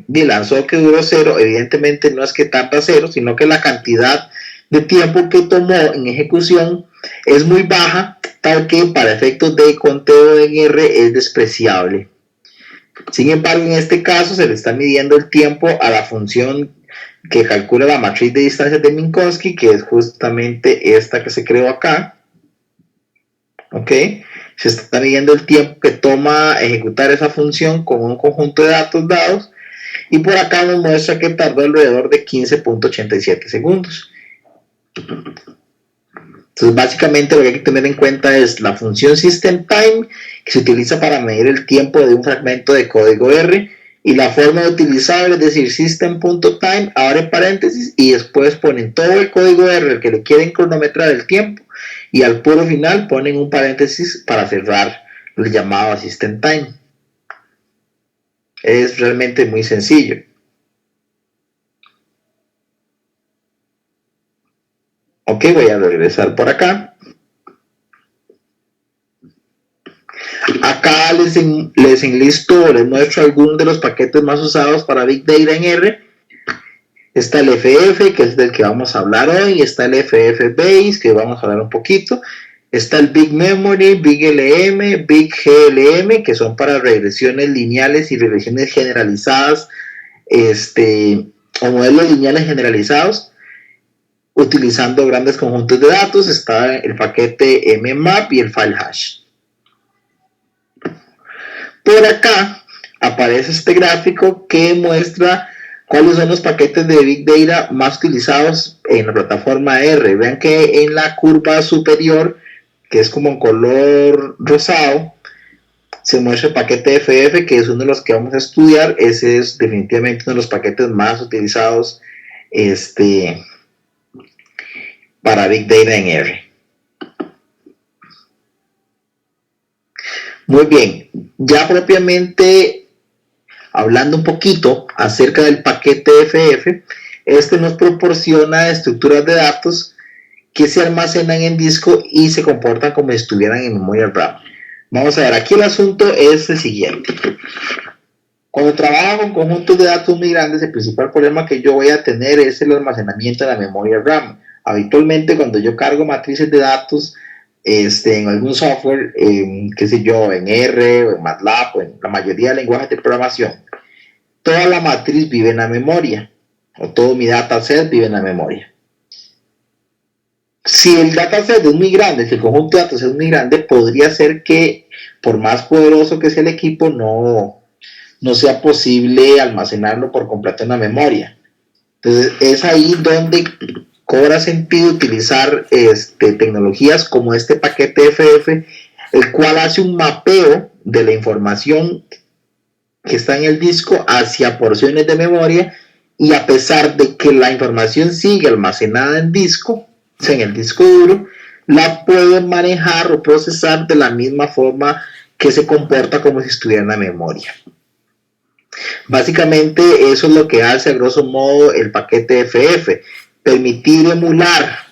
lanzó que duró 0, evidentemente no es que tarda 0, sino que la cantidad de tiempo que tomó en ejecución es muy baja, tal que para efectos de conteo en R es despreciable. Sin embargo, en este caso se le está midiendo el tiempo a la función que calcula la matriz de distancias de Minkowski, que es justamente esta que se creó acá. ¿Ok? Se está midiendo el tiempo que toma ejecutar esa función con un conjunto de datos dados, y por acá nos muestra que tardó alrededor de 15.87 segundos. Entonces, básicamente lo que hay que tener en cuenta es la función system_time, que se utiliza para medir el tiempo de un fragmento de código R, y la forma de utilizarlo, es decir, system.time, abre paréntesis, y después ponen todo el código R al que le quieren cronometrar el tiempo, y al puro final ponen un paréntesis para cerrar el llamado system_time. Es realmente muy sencillo. Ok, voy a regresar por acá. Acá les enlisto, les muestro algunos de los paquetes más usados para Big Data en R. Está el FF, que es del que vamos a hablar hoy. Está el FF Base, que vamos a hablar un poquito. Está el Big Memory, Big LM, Big GLM, que son para regresiones lineales y regresiones generalizadas, o modelos lineales generalizados, utilizando grandes conjuntos de datos. Está el paquete mmap y el file hash. Por acá aparece este gráfico que muestra cuáles son los paquetes de Big Data más utilizados en la plataforma R. Vean que en la curva superior, que es como en color rosado, se muestra el paquete FF, que es uno de los que vamos a estudiar. Ese es definitivamente uno de los paquetes más utilizados para Big Data en R. Muy bien, ya propiamente hablando un poquito acerca del paquete FF, nos proporciona estructuras de datos que se almacenan en disco y se comportan como si estuvieran en memoria RAM. Vamos a ver, aquí el asunto es el siguiente. Cuando trabajo con conjuntos de datos muy grandes, el principal problema que yo voy a tener es el almacenamiento de la memoria RAM. Habitualmente cuando yo cargo matrices de datos en algún software, qué sé yo, en R o en MATLAB o en la mayoría de lenguajes de programación, toda la matriz vive en la memoria, o todo mi dataset vive en la memoria. Si el dataset es muy grande, si el conjunto de datos es muy grande, podría ser que por más poderoso que sea el equipo, no sea posible almacenarlo por completo en la memoria. Entonces es ahí donde cobra sentido utilizar tecnologías como este paquete FF, el cual hace un mapeo de la información que está en el disco hacia porciones de memoria, y a pesar de que la información sigue almacenada en disco, o sea, en el disco duro, la pueden manejar o procesar de la misma forma que se comporta como si estuviera en la memoria. Básicamente eso es lo que hace a grosso modo el paquete FF, permitir emular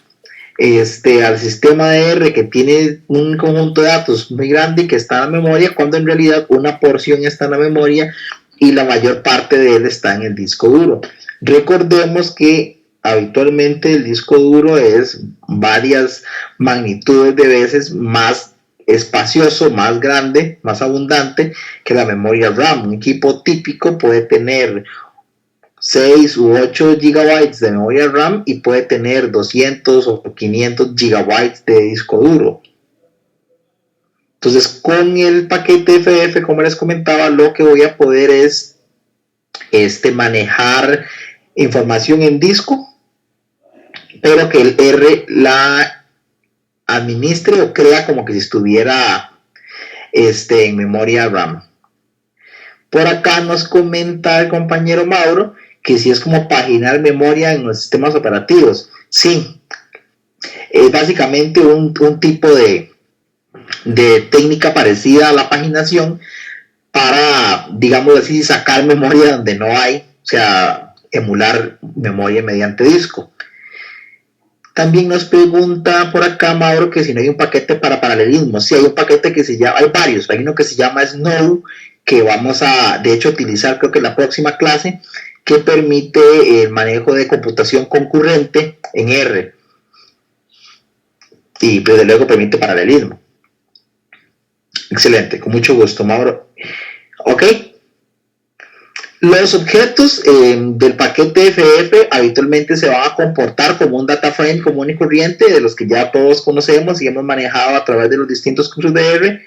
al sistema de R que tiene un conjunto de datos muy grande y que está en la memoria, cuando en realidad una porción está en la memoria y la mayor parte de él está en el disco duro. Recordemos que habitualmente el disco duro es varias magnitudes de veces más espacioso, más grande, más abundante que la memoria RAM. Un equipo típico puede tener 6 u 8 gigabytes de memoria RAM y puede tener 200 o 500 gigabytes de disco duro. Entonces, con el paquete FF, como les comentaba, lo que voy a poder es manejar información en disco, pero que el R la administre o crea como que si estuviera en memoria RAM. Por acá nos comenta el compañero Mauro que si es como paginar memoria en los sistemas operativos. Sí, es básicamente un tipo de técnica parecida a la paginación para, digamos así, sacar memoria donde no hay, o sea, emular memoria mediante disco. También nos pregunta por acá Mauro que si no hay un paquete para paralelismo. Sí, hay un paquete que se llama, hay varios, hay uno que se llama Snow, que vamos a, de hecho, utilizar creo que en la próxima clase, que permite el manejo de computación concurrente en R. Y desde luego permite paralelismo. Excelente, con mucho gusto, Mauro. Ok. Los objetos del paquete FF habitualmente se van a comportar como un data frame común y corriente, de los que ya todos conocemos y hemos manejado a través de los distintos cursos de R.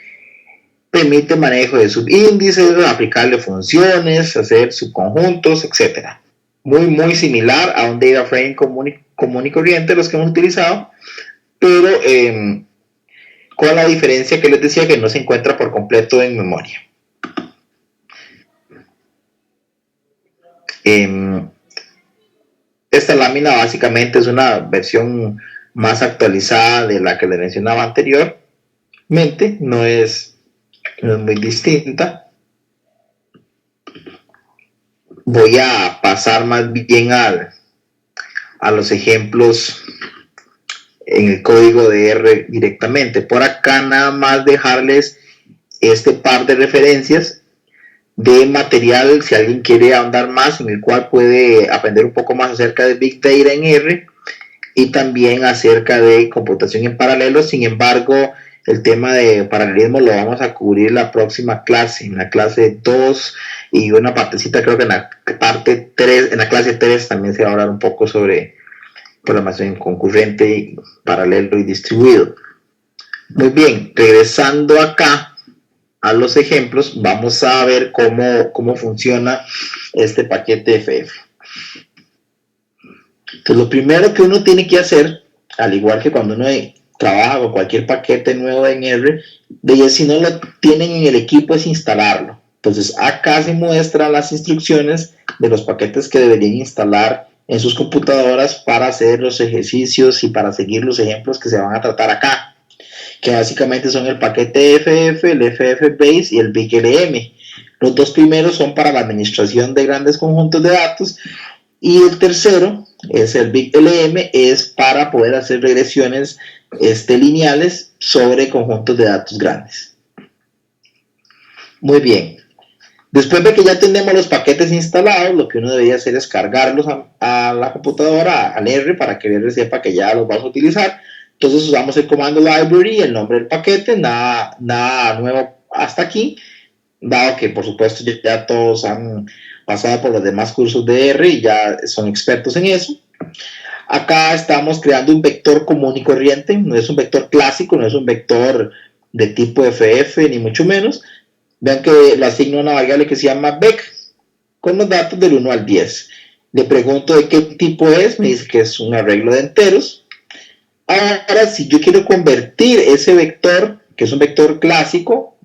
Permite manejo de subíndices, aplicarle funciones, hacer subconjuntos, etc. Muy similar a un data frame común y corriente, los que hemos utilizado, pero con la diferencia que les decía que no se encuentra por completo en memoria. Esta lámina básicamente es una versión más actualizada de la que les mencionaba anteriormente, no es muy distinta. Voy a pasar más bien a los ejemplos en el código de R directamente. Por acá nada más dejarles este par de referencias de material, si alguien quiere ahondar más, en el cual puede aprender un poco más acerca de Big Data en R y también acerca de computación en paralelo. Sin embargo, el tema de paralelismo lo vamos a cubrir en la próxima clase, en la clase 2 y una partecita, creo que en la parte 3, en la clase 3 también se va a hablar un poco sobre programación concurrente, paralelo y distribuido. Muy bien, regresando acá a los ejemplos, vamos a ver cómo funciona este paquete FF. Entonces, lo primero que uno tiene que hacer, al igual que cuando uno trabaja con cualquier paquete nuevo en R, si no lo tienen en el equipo, es instalarlo. Entonces, acá se muestran las instrucciones de los paquetes que deberían instalar en sus computadoras para hacer los ejercicios y para seguir los ejemplos que se van a tratar acá, que básicamente son el paquete FF, el FF Base y el Big LM. Los dos primeros son para la administración de grandes conjuntos de datos y el tercero es el Big LM, es para poder hacer regresiones lineales sobre conjuntos de datos grandes. Muy bien. Después de que ya tenemos los paquetes instalados, lo que uno debería hacer es cargarlos a la computadora, al R, para que el R sepa que ya los vas a utilizar. Entonces usamos el comando library, el nombre del paquete, nada nuevo hasta aquí, dado que por supuesto ya todos han pasado por los demás cursos de R y ya son expertos en eso. Acá estamos creando un vector común y corriente, no es un vector clásico, no es un vector de tipo FF, ni mucho menos. Vean que le asigno una variable que se llama vec con los datos del 1 al 10. Le pregunto de qué tipo es, me dice que es un arreglo de enteros. Ahora, si yo quiero convertir ese vector, que es un vector clásico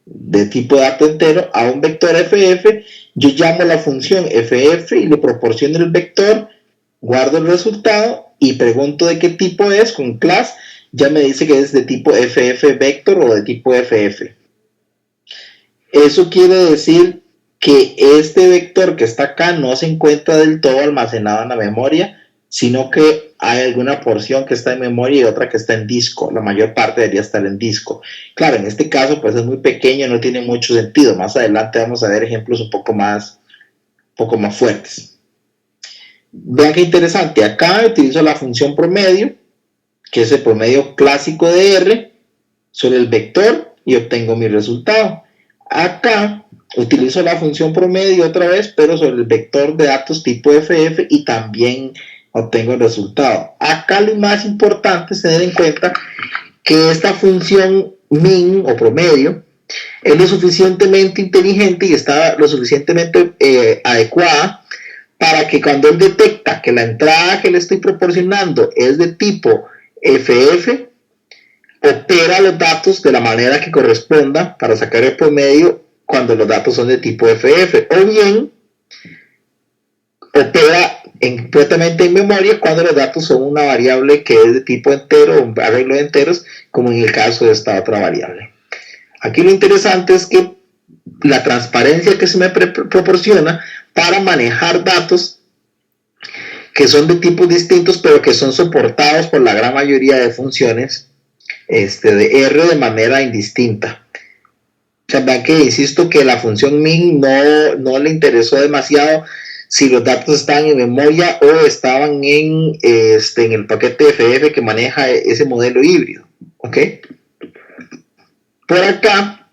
de tipo de dato entero, a un vector FF, yo llamo la función FF y le proporciono el vector, guardo el resultado y pregunto de qué tipo es con class. Ya me dice que es de tipo FF vector o de tipo FF. Eso quiere decir que este vector que está acá no se encuentra del todo almacenado en la memoria, sino que hay alguna porción que está en memoria y otra que está en disco. La mayor parte debería estar en disco. Claro, en este caso pues es muy pequeño, no tiene mucho sentido. Más adelante vamos a ver ejemplos un poco más fuertes. Vean qué interesante. Acá utilizo la función promedio, que es el promedio clásico de R, sobre el vector y obtengo mi resultado. Acá utilizo la función promedio otra vez, pero sobre el vector de datos tipo FF y también obtengo el resultado. Acá lo más importante es tener en cuenta que esta función min o promedio es lo suficientemente inteligente y está lo suficientemente adecuada para que cuando él detecta que la entrada que le estoy proporcionando es de tipo FF, opera los datos de la manera que corresponda para sacar el promedio cuando los datos son de tipo FF, o bien opera completamente en memoria cuando los datos son una variable que es de tipo entero, un arreglo de enteros, como en el caso de esta otra variable. Aquí lo interesante es que la transparencia que se me proporciona para manejar datos que son de tipos distintos, pero que son soportados por la gran mayoría de funciones de R de manera indistinta. O sea, vean que insisto que la función min no le interesó demasiado si los datos estaban en memoria o estaban en el paquete FF que maneja ese modelo híbrido. ¿Ok? Por acá,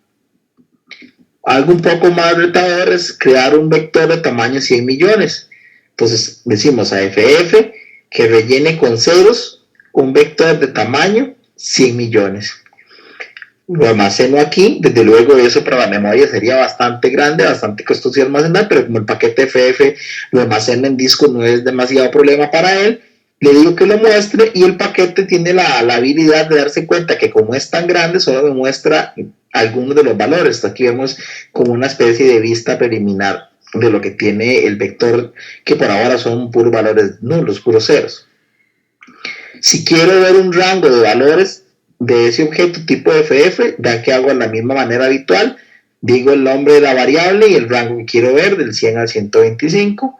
algo un poco más retador es crear un vector de tamaño 100 millones. Entonces decimos a FF que rellene con ceros un vector de tamaño 100 millones. Lo almaceno aquí, desde luego eso para la memoria sería bastante grande, bastante costoso de almacenar, pero como el paquete FF lo almacena en disco no es demasiado problema para él, le digo que lo muestre y el paquete tiene la habilidad de darse cuenta que como es tan grande solo me muestra algunos de los valores. Aquí vemos como una especie de vista preliminar de lo que tiene el vector, que por ahora son puros valores nulos, puros ceros. Si quiero ver un rango de valores de ese objeto tipo FF, vean que hago de la misma manera habitual, digo el nombre de la variable y el rango que quiero ver, del 100 al 125.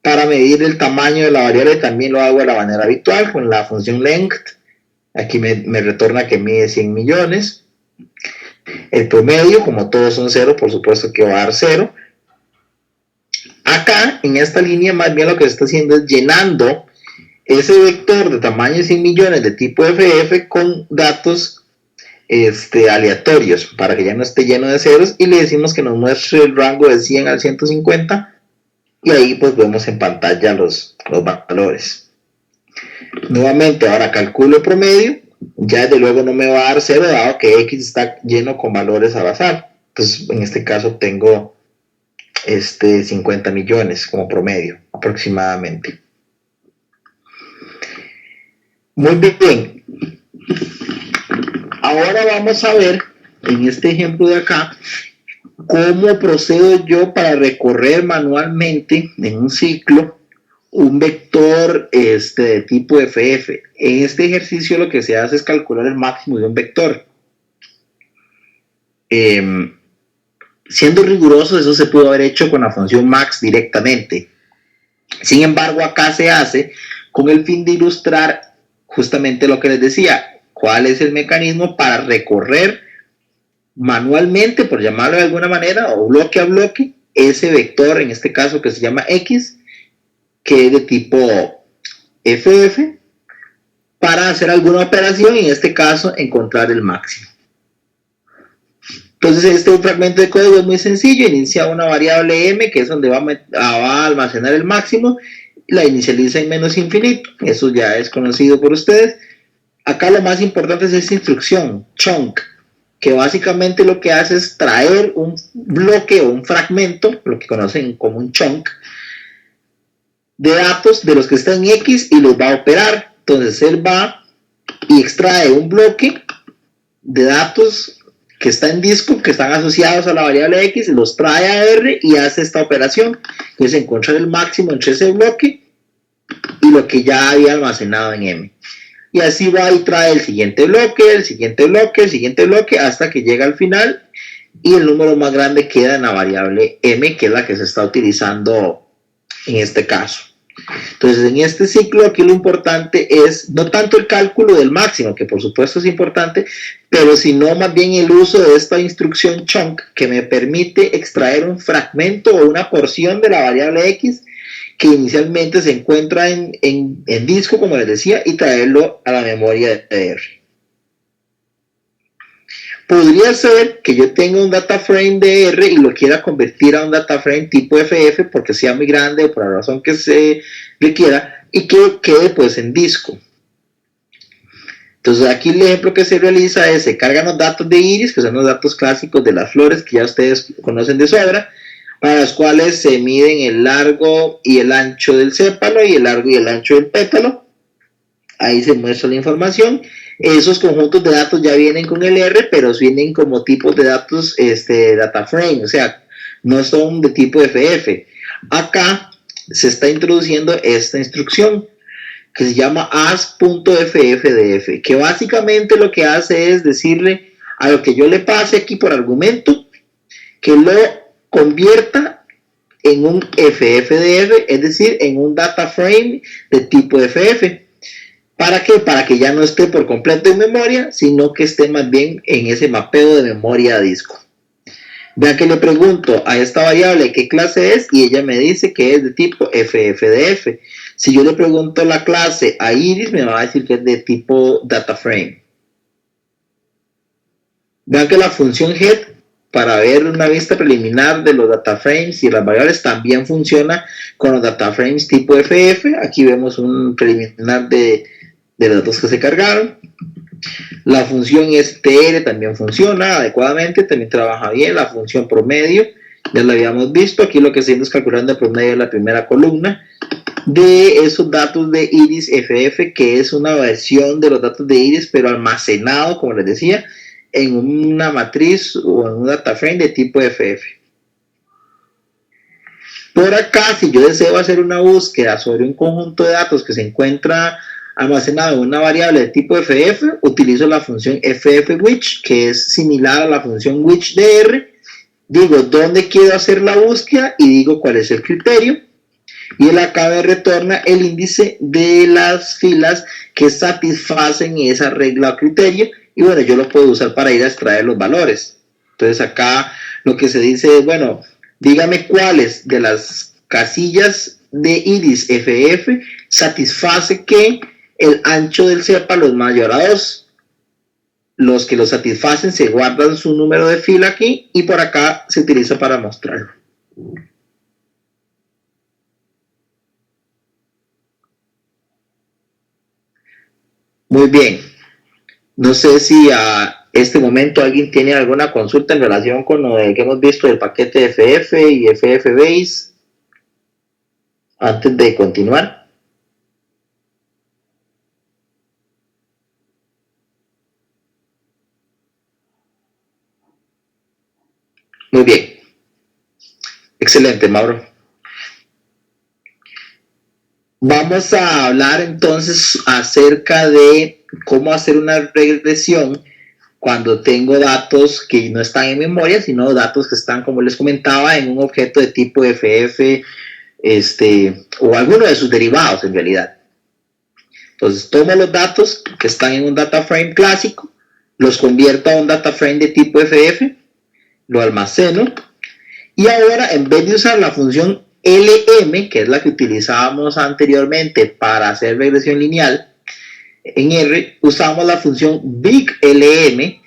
Para medir el tamaño de la variable también lo hago de la manera habitual con la función length. Aquí me retorna que mide 100 millones. El promedio, como todos son 0, por supuesto que va a dar 0. Acá, en esta línea, más bien lo que se está haciendo es llenando ese vector de tamaño 100 millones de tipo FF con datos aleatorios para que ya no esté lleno de ceros, y le decimos que nos muestre el rango de 100 al 150 y ahí pues vemos en pantalla los valores. Nuevamente ahora calculo el promedio, ya desde luego no me va a dar 0 dado que X está lleno con valores al azar. Entonces en este caso tengo 50 millones como promedio aproximadamente. Muy bien. Ahora vamos a ver en este ejemplo de acá cómo procedo yo para recorrer manualmente en un ciclo un vector de tipo FF. En este ejercicio lo que se hace es calcular el máximo de un vector. Siendo rigurosos, eso se pudo haber hecho con la función max directamente. Sin embargo, acá se hace con el fin de ilustrar justamente lo que les decía, cuál es el mecanismo para recorrer manualmente, por llamarlo de alguna manera, o bloque a bloque, ese vector, en este caso que se llama X, que es de tipo FF, para hacer alguna operación y en este caso encontrar el máximo. Entonces este fragmento de código es muy sencillo, inicia una variable m que es donde va a almacenar el máximo, la inicializa en menos infinito, eso ya es conocido por ustedes. Acá lo más importante es esta instrucción, chunk, que básicamente lo que hace es traer un bloque o un fragmento, lo que conocen como un chunk, de datos de los que están en X y los va a operar. Entonces él va y extrae un bloque de datos que está en disco, que están asociados a la variable X, los trae a R y hace esta operación, que es encontrar el máximo entre ese bloque y lo que ya había almacenado en M. Y así va y trae el siguiente bloque, el siguiente bloque, el siguiente bloque, hasta que llega al final y el número más grande queda en la variable M, que es la que se está utilizando en este caso. Entonces, en este ciclo aquí lo importante es no tanto el cálculo del máximo, que por supuesto es importante, pero sino más bien el uso de esta instrucción chunk que me permite extraer un fragmento o una porción de la variable X que inicialmente se encuentra en disco, como les decía, y traerlo a la memoria de R. Podría ser que yo tenga un data frame de R y lo quiera convertir a un data frame tipo FF porque sea muy grande o por la razón que se requiera y que quede pues en disco. Entonces aquí el ejemplo que se realiza es, se cargan los datos de iris, que son los datos clásicos de las flores que ya ustedes conocen de sobra, para los cuales se miden el largo y el ancho del sépalo y el largo y el ancho del pétalo. Ahí se muestra la información. Esos conjuntos de datos ya vienen con el R, pero vienen como tipos de datos data frame, o sea, no son de tipo FF. Acá se está introduciendo esta instrucción que se llama as.ffdf, que básicamente lo que hace es decirle a lo que yo le pase aquí por argumento que lo convierta en un FFDF, es decir, en un data frame de tipo FF. ¿Para qué? Para que ya no esté por completo en memoria, sino que esté más bien en ese mapeo de memoria a disco. Vean que le pregunto a esta variable qué clase es y ella me dice que es de tipo FFDF. Si yo le pregunto la clase a Iris, me va a decir que es de tipo DataFrame. Vean que la función head, para ver una vista preliminar de los dataframes y las variables, también funciona con los dataframes tipo FF. Aquí vemos un preliminar de los datos que se cargaron. La función str también funciona adecuadamente, también trabaja bien. La función promedio, ya la habíamos visto. Aquí lo que se es calculando el promedio de la primera columna de esos datos de iris FF, que es una versión de los datos de iris, pero almacenado, como les decía, en una matriz o en un data frame de tipo FF. Por acá, si yo deseo hacer una búsqueda sobre un conjunto de datos que se encuentra almacenado en una variable de tipo FF, utilizo la función ffwhich, que es similar a la función which de R. Digo dónde quiero hacer la búsqueda y digo cuál es el criterio. Y él acá me retorna el índice de las filas que satisfacen esa regla o criterio. Y bueno, yo lo puedo usar para ir a extraer los valores. Entonces acá lo que se dice es, bueno, dígame cuáles de las casillas de iris FF satisface que el ancho del sépalo es mayor a 2. Los que lo satisfacen se guardan su número de fila aquí y por acá se utiliza para mostrarlo. Muy bien. No sé si a este momento alguien tiene alguna consulta en relación con lo que hemos visto del paquete FF y FFBase antes de continuar. Muy bien. Excelente, Mauro. Vamos a hablar entonces acerca de cómo hacer una regresión cuando tengo datos que no están en memoria, sino datos que están, como les comentaba, en un objeto de tipo FF o alguno de sus derivados en realidad. Entonces tomo los datos que están en un data frame clásico, los convierto a un data frame de tipo FF, lo almaceno, y ahora en vez de usar la función LM, que es la que utilizábamos anteriormente para hacer regresión lineal, en R usamos la función BigLM,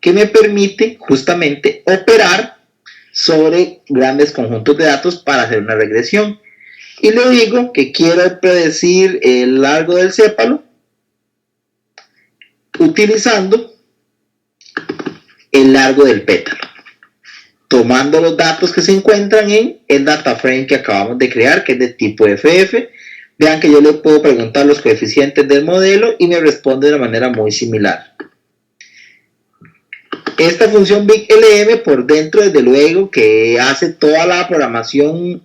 que me permite justamente operar sobre grandes conjuntos de datos para hacer una regresión. Y le digo que quiero predecir el largo del sépalo utilizando el largo del pétalo, tomando los datos que se encuentran en el data frame que acabamos de crear, que es de tipo FF. Vean que yo le puedo preguntar los coeficientes del modelo y me responde de una manera muy similar. Esta función BigLM por dentro, desde luego, que hace toda la programación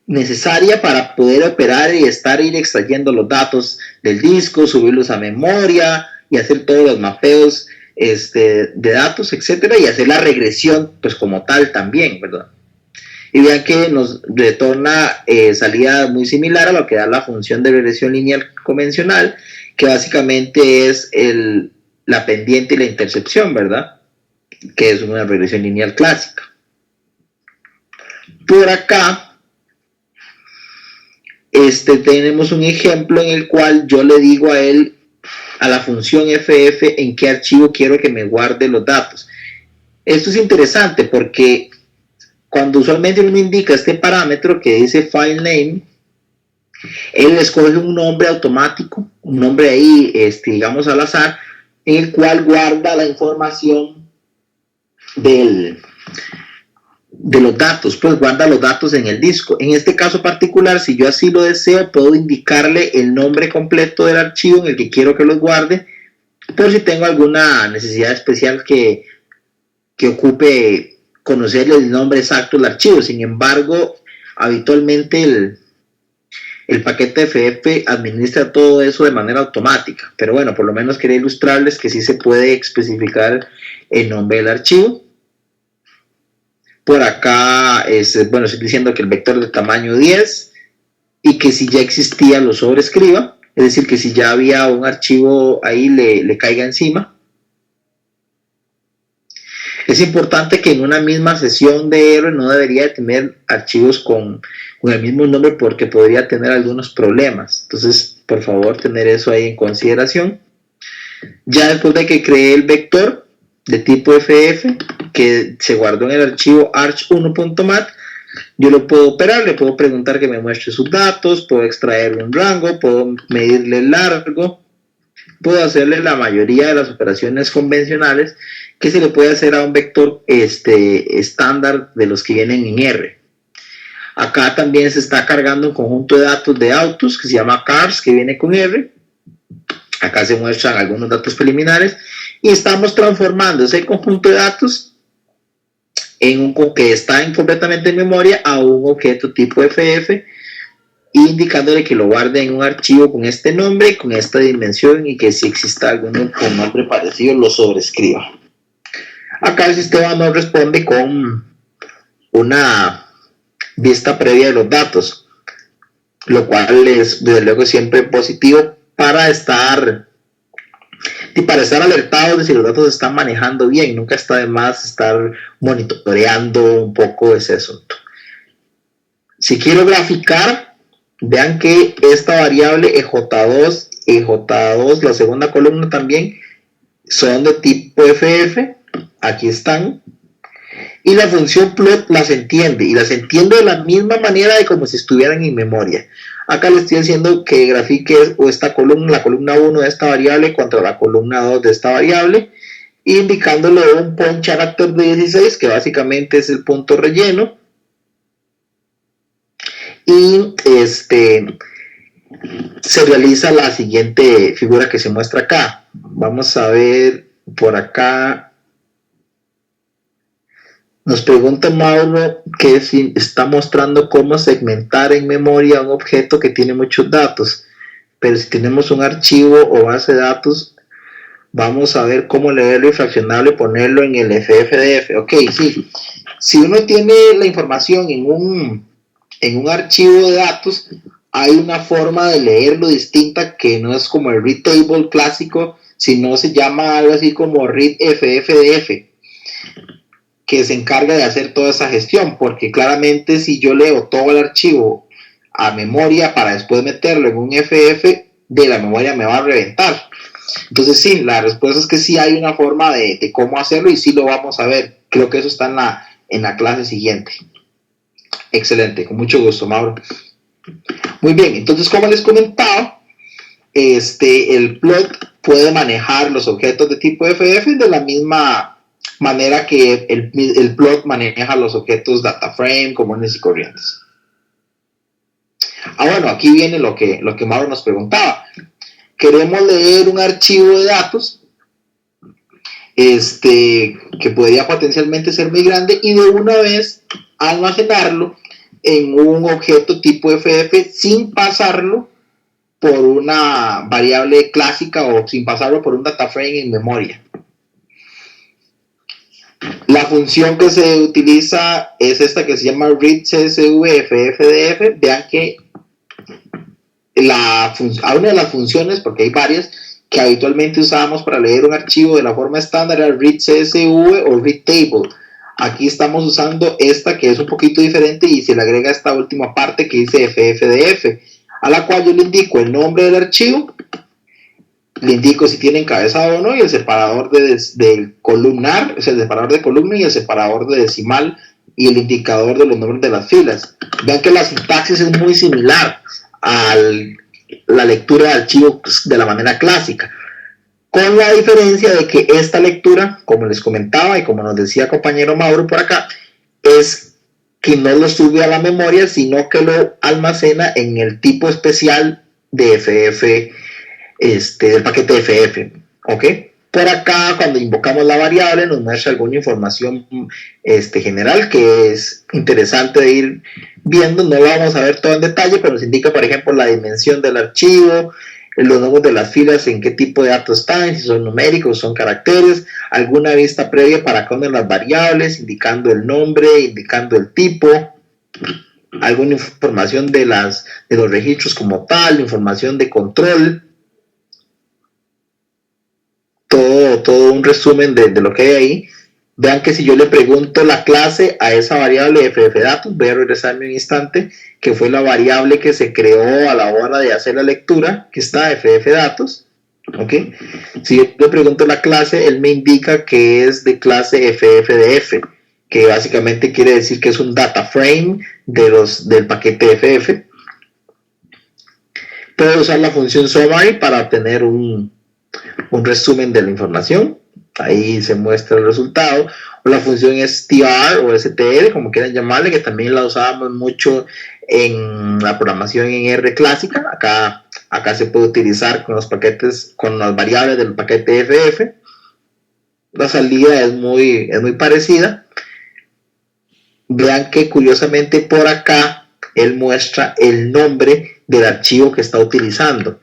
necesaria para poder operar y ir extrayendo los datos del disco, subirlos a memoria y hacer todos los mapeos de datos, etcétera, y hacer la regresión pues como tal también, ¿verdad? Y vean que nos retorna salida muy similar a lo que da la función de regresión lineal convencional, que básicamente es la pendiente y la intercepción, ¿verdad? Que es una regresión lineal clásica. Por acá tenemos un ejemplo en el cual yo le digo a la función FF en qué archivo quiero que me guarde los datos. Esto es interesante porque cuando usualmente uno indica este parámetro que dice file name, él escoge un nombre automático, un nombre ahí, digamos al azar, en el cual guarda la información de los datos, pues guarda los datos en el disco. En este caso particular, si yo así lo deseo, puedo indicarle el nombre completo del archivo en el que quiero que los guarde, por si tengo alguna necesidad especial que ocupe conocer el nombre exacto del archivo. Sin embargo, habitualmente el paquete FF administra todo eso de manera automática, pero bueno, por lo menos quería ilustrarles que sí se puede especificar el nombre del archivo. Por acá, bueno, estoy diciendo que el vector es de tamaño 10 y que si ya existía lo sobrescriba, es decir, que si ya había un archivo ahí le caiga encima. Es importante que en una misma sesión de R no debería tener archivos con el mismo nombre porque podría tener algunos problemas. Entonces, por favor, tener eso ahí en consideración. Ya después de que creé el vector de tipo FF, que se guardó en el archivo arch1.mat, yo lo puedo operar, le puedo preguntar que me muestre sus datos, puedo extraerle un rango, puedo medirle el largo, puedo hacerle la mayoría de las operaciones convencionales que se le puede hacer a un vector estándar de los que vienen en R. Acá también se está cargando un conjunto de datos de autos que se llama cars, que viene con R. Acá se muestran algunos datos preliminares y estamos transformando ese conjunto de datos en un que está completamente en memoria a un objeto tipo FF, indicándole que lo guarde en un archivo con este nombre, con esta dimensión y que si exista alguno con nombre parecido lo sobrescriba. Acá el sistema nos responde con una vista previa de los datos, lo cual es desde luego siempre positivo para estar alertados de si los datos se están manejando bien. Nunca está de más estar monitoreando un poco ese asunto. Si quiero graficar, vean que esta variable EJ2, EJ2, la segunda columna también, son de tipo FF. Aquí están. Y la función plot las entiende. Y las entiende de la misma manera de como si estuvieran en memoria. Acá le estoy diciendo que grafique esta columna, la columna 1 de esta variable contra la columna 2 de esta variable, indicándole un point character de 16, que básicamente es el punto relleno. Y se realiza la siguiente figura que se muestra acá. Vamos a ver por acá. Nos pregunta Mauro que si está mostrando cómo segmentar en memoria un objeto que tiene muchos datos, pero si tenemos un archivo o base de datos, vamos a ver cómo leerlo y fraccionarlo y ponerlo en el FFDF. Ok, sí. Si uno tiene la información en un archivo de datos, hay una forma de leerlo distinta que no es como el read table clásico sino se llama algo así como readffdf, que se encarga de hacer toda esa gestión, porque claramente si yo leo todo el archivo a memoria para después meterlo en un FF, de la memoria me va a reventar. Entonces sí, la respuesta es que sí hay una forma de cómo hacerlo y sí lo vamos a ver. Creo que eso está en la clase siguiente. Excelente, con mucho gusto, Mauro. Muy bien, entonces como les comentaba, el plot puede manejar los objetos de tipo FF de la misma manera que el plot maneja los objetos data frame comunes y corrientes. Bueno, aquí viene lo que Mauro nos preguntaba. Queremos leer un archivo de datos que podría potencialmente ser muy grande y de una vez almacenarlo en un objeto tipo FF sin pasarlo por una variable clásica o sin pasarlo por un data frame en memoria. La función que se utiliza es esta que se llama readcsvffdf. Vean que una de las funciones, porque hay varias, que habitualmente usábamos para leer un archivo de la forma estándar era readcsv o readtable. Aquí estamos usando esta que es un poquito diferente y se le agrega esta última parte que dice ffdf, a la cual yo le indico el nombre del archivo, le indico si tiene encabezado o no y el separador del columnar, es el separador de columna y el separador de decimal y el indicador de los nombres de las filas. Vean que la sintaxis es muy similar a la lectura de archivos de la manera clásica, con la diferencia de que esta lectura, como les comentaba y como nos decía el compañero Mauro por acá, es que no lo sube a la memoria, sino que lo almacena en el tipo especial de FF, del paquete FF, ¿ok? Por acá, cuando invocamos la variable, nos muestra alguna información general que es interesante de ir viendo. No lo vamos a ver todo en detalle, pero nos indica, por ejemplo, la dimensión del archivo, los nombres de las filas, en qué tipo de datos están, si son numéricos, son caracteres, alguna vista previa para cada una de las variables, indicando el nombre, indicando el tipo, alguna información de los registros como tal, información de control, todo un resumen de lo que hay ahí. Vean que si yo le pregunto la clase a esa variable de ffdatos, voy a regresarme un instante, que fue la variable que se creó a la hora de hacer la lectura, que está ffdatos, ¿ok? Si yo le pregunto la clase, él me indica que es de clase ffdf, que básicamente quiere decir que es un data frame del paquete ff. Puedo usar la función summary para obtener un resumen de la información. Ahí se muestra el resultado. O la función str o str, como quieran llamarle, que también la usábamos mucho en la programación en R clásica. Acá se puede utilizar con los paquetes, con las variables del paquete FF. La salida es muy parecida. Vean que curiosamente por acá él muestra el nombre del archivo que está utilizando.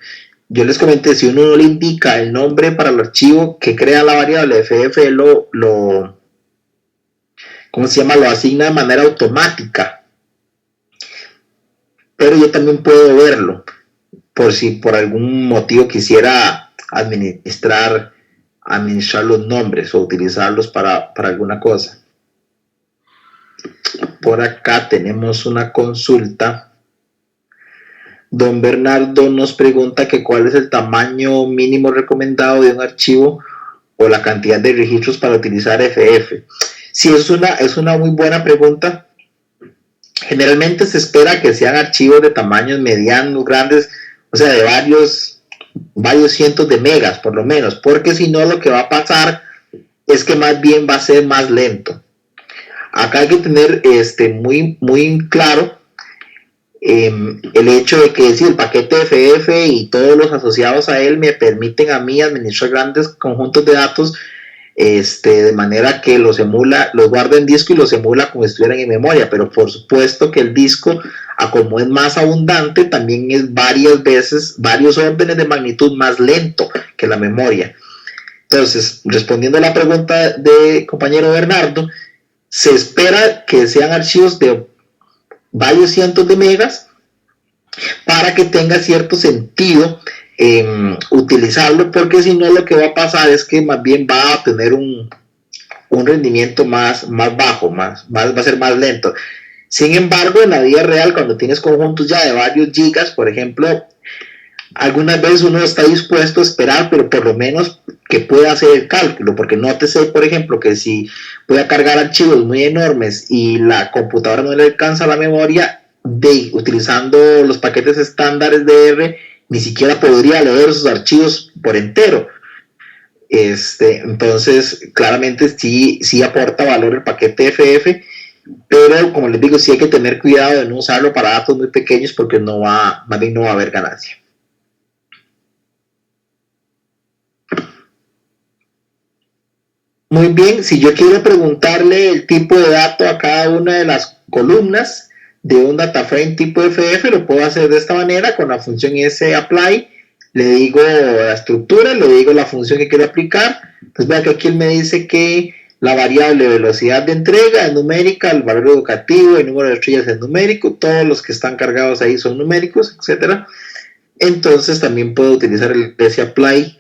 Yo les comenté, si uno no le indica el nombre para el archivo que crea la variable FF, ¿cómo se llama? Lo asigna de manera automática. Pero yo también puedo verlo, por si por algún motivo quisiera administrar los nombres o utilizarlos para alguna cosa. Por acá tenemos una consulta. Don Bernardo nos pregunta que cuál es el tamaño mínimo recomendado de un archivo o la cantidad de registros para utilizar FF. Sí, es una muy buena pregunta. Generalmente se espera que sean archivos de tamaños medianos, grandes, o sea, de varios cientos de megas por lo menos, porque si no lo que va a pasar es que más bien va a ser más lento. Acá hay que tener muy claro el hecho de que si el paquete FF y todos los asociados a él me permiten a mí administrar grandes conjuntos de datos de manera que los guarda en disco y los emula como si estuvieran en memoria, pero por supuesto que el disco, como es más abundante, también es varios órdenes de magnitud más lento que la memoria. Entonces, respondiendo a la pregunta de compañero Bernardo, se espera que sean archivos de varios cientos de megas para que tenga cierto sentido utilizarlo, porque si no lo que va a pasar es que más bien va a tener un rendimiento más bajo, va a ser más lento. Sin embargo, en la vida real, cuando tienes conjuntos ya de varios gigas, por ejemplo, algunas veces uno está dispuesto a esperar, pero por lo menos que pueda hacer el cálculo, porque nótese, por ejemplo, que si voy a cargar archivos muy enormes y la computadora no le alcanza la memoria, utilizando los paquetes estándares de R, ni siquiera podría leer esos archivos por entero. Entonces, claramente sí aporta valor el paquete FF, pero como les digo, sí hay que tener cuidado de no usarlo para datos muy pequeños porque más bien no va a haber ganancia. Muy bien, si yo quiero preguntarle el tipo de dato a cada una de las columnas de un data frame tipo FF, lo puedo hacer de esta manera con la función sapply. Le digo la estructura, le digo la función que quiero aplicar. Pues vean que aquí él me dice que la variable velocidad de entrega es numérica, el valor educativo, el número de estrellas es numérico, todos los que están cargados ahí son numéricos, etc. Entonces también puedo utilizar el sapply.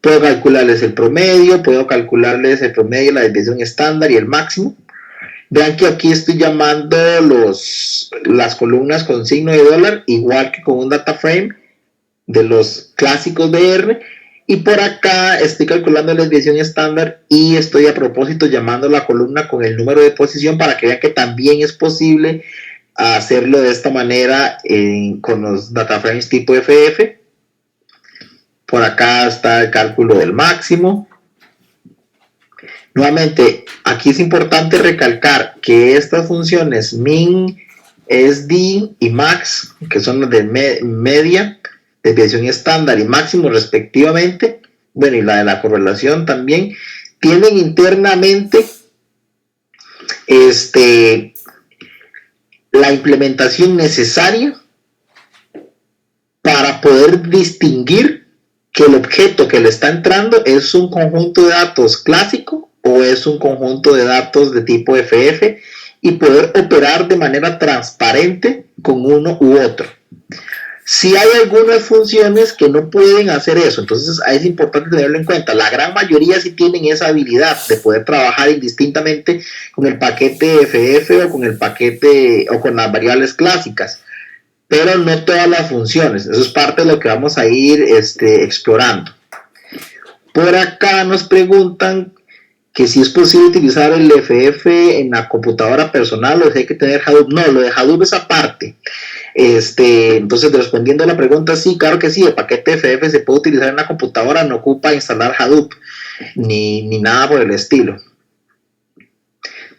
Puedo calcularles el promedio, puedo calcularles el promedio, la desviación estándar y el máximo. Vean que aquí estoy llamando las columnas con signo de dólar, igual que con un data frame de los clásicos de R. Y por acá estoy calculando la desviación estándar y estoy a propósito llamando la columna con el número de posición para que vean que también es posible hacerlo de esta manera con los data frames tipo FF. Por acá está el cálculo del máximo. Nuevamente, aquí es importante recalcar que estas funciones min, sd y max, que son las de media, desviación estándar y máximo respectivamente, bueno, y la de la correlación también, tienen internamente la implementación necesaria para poder distinguir que el objeto que le está entrando es un conjunto de datos clásico o es un conjunto de datos de tipo FF y poder operar de manera transparente con uno u otro. Si hay algunas funciones que no pueden hacer eso, entonces es importante tenerlo en cuenta. La gran mayoría sí tienen esa habilidad de poder trabajar indistintamente con el paquete FF o con el paquete o con las variables clásicas, pero no todas las funciones. Eso es parte de lo que vamos a ir explorando. Por acá nos preguntan que si es posible utilizar el FF en la computadora personal o si hay que tener Hadoop. No, lo de Hadoop es aparte. Entonces, respondiendo a la pregunta, sí, claro que sí, el paquete FF se puede utilizar en la computadora, no ocupa instalar Hadoop ni nada por el estilo.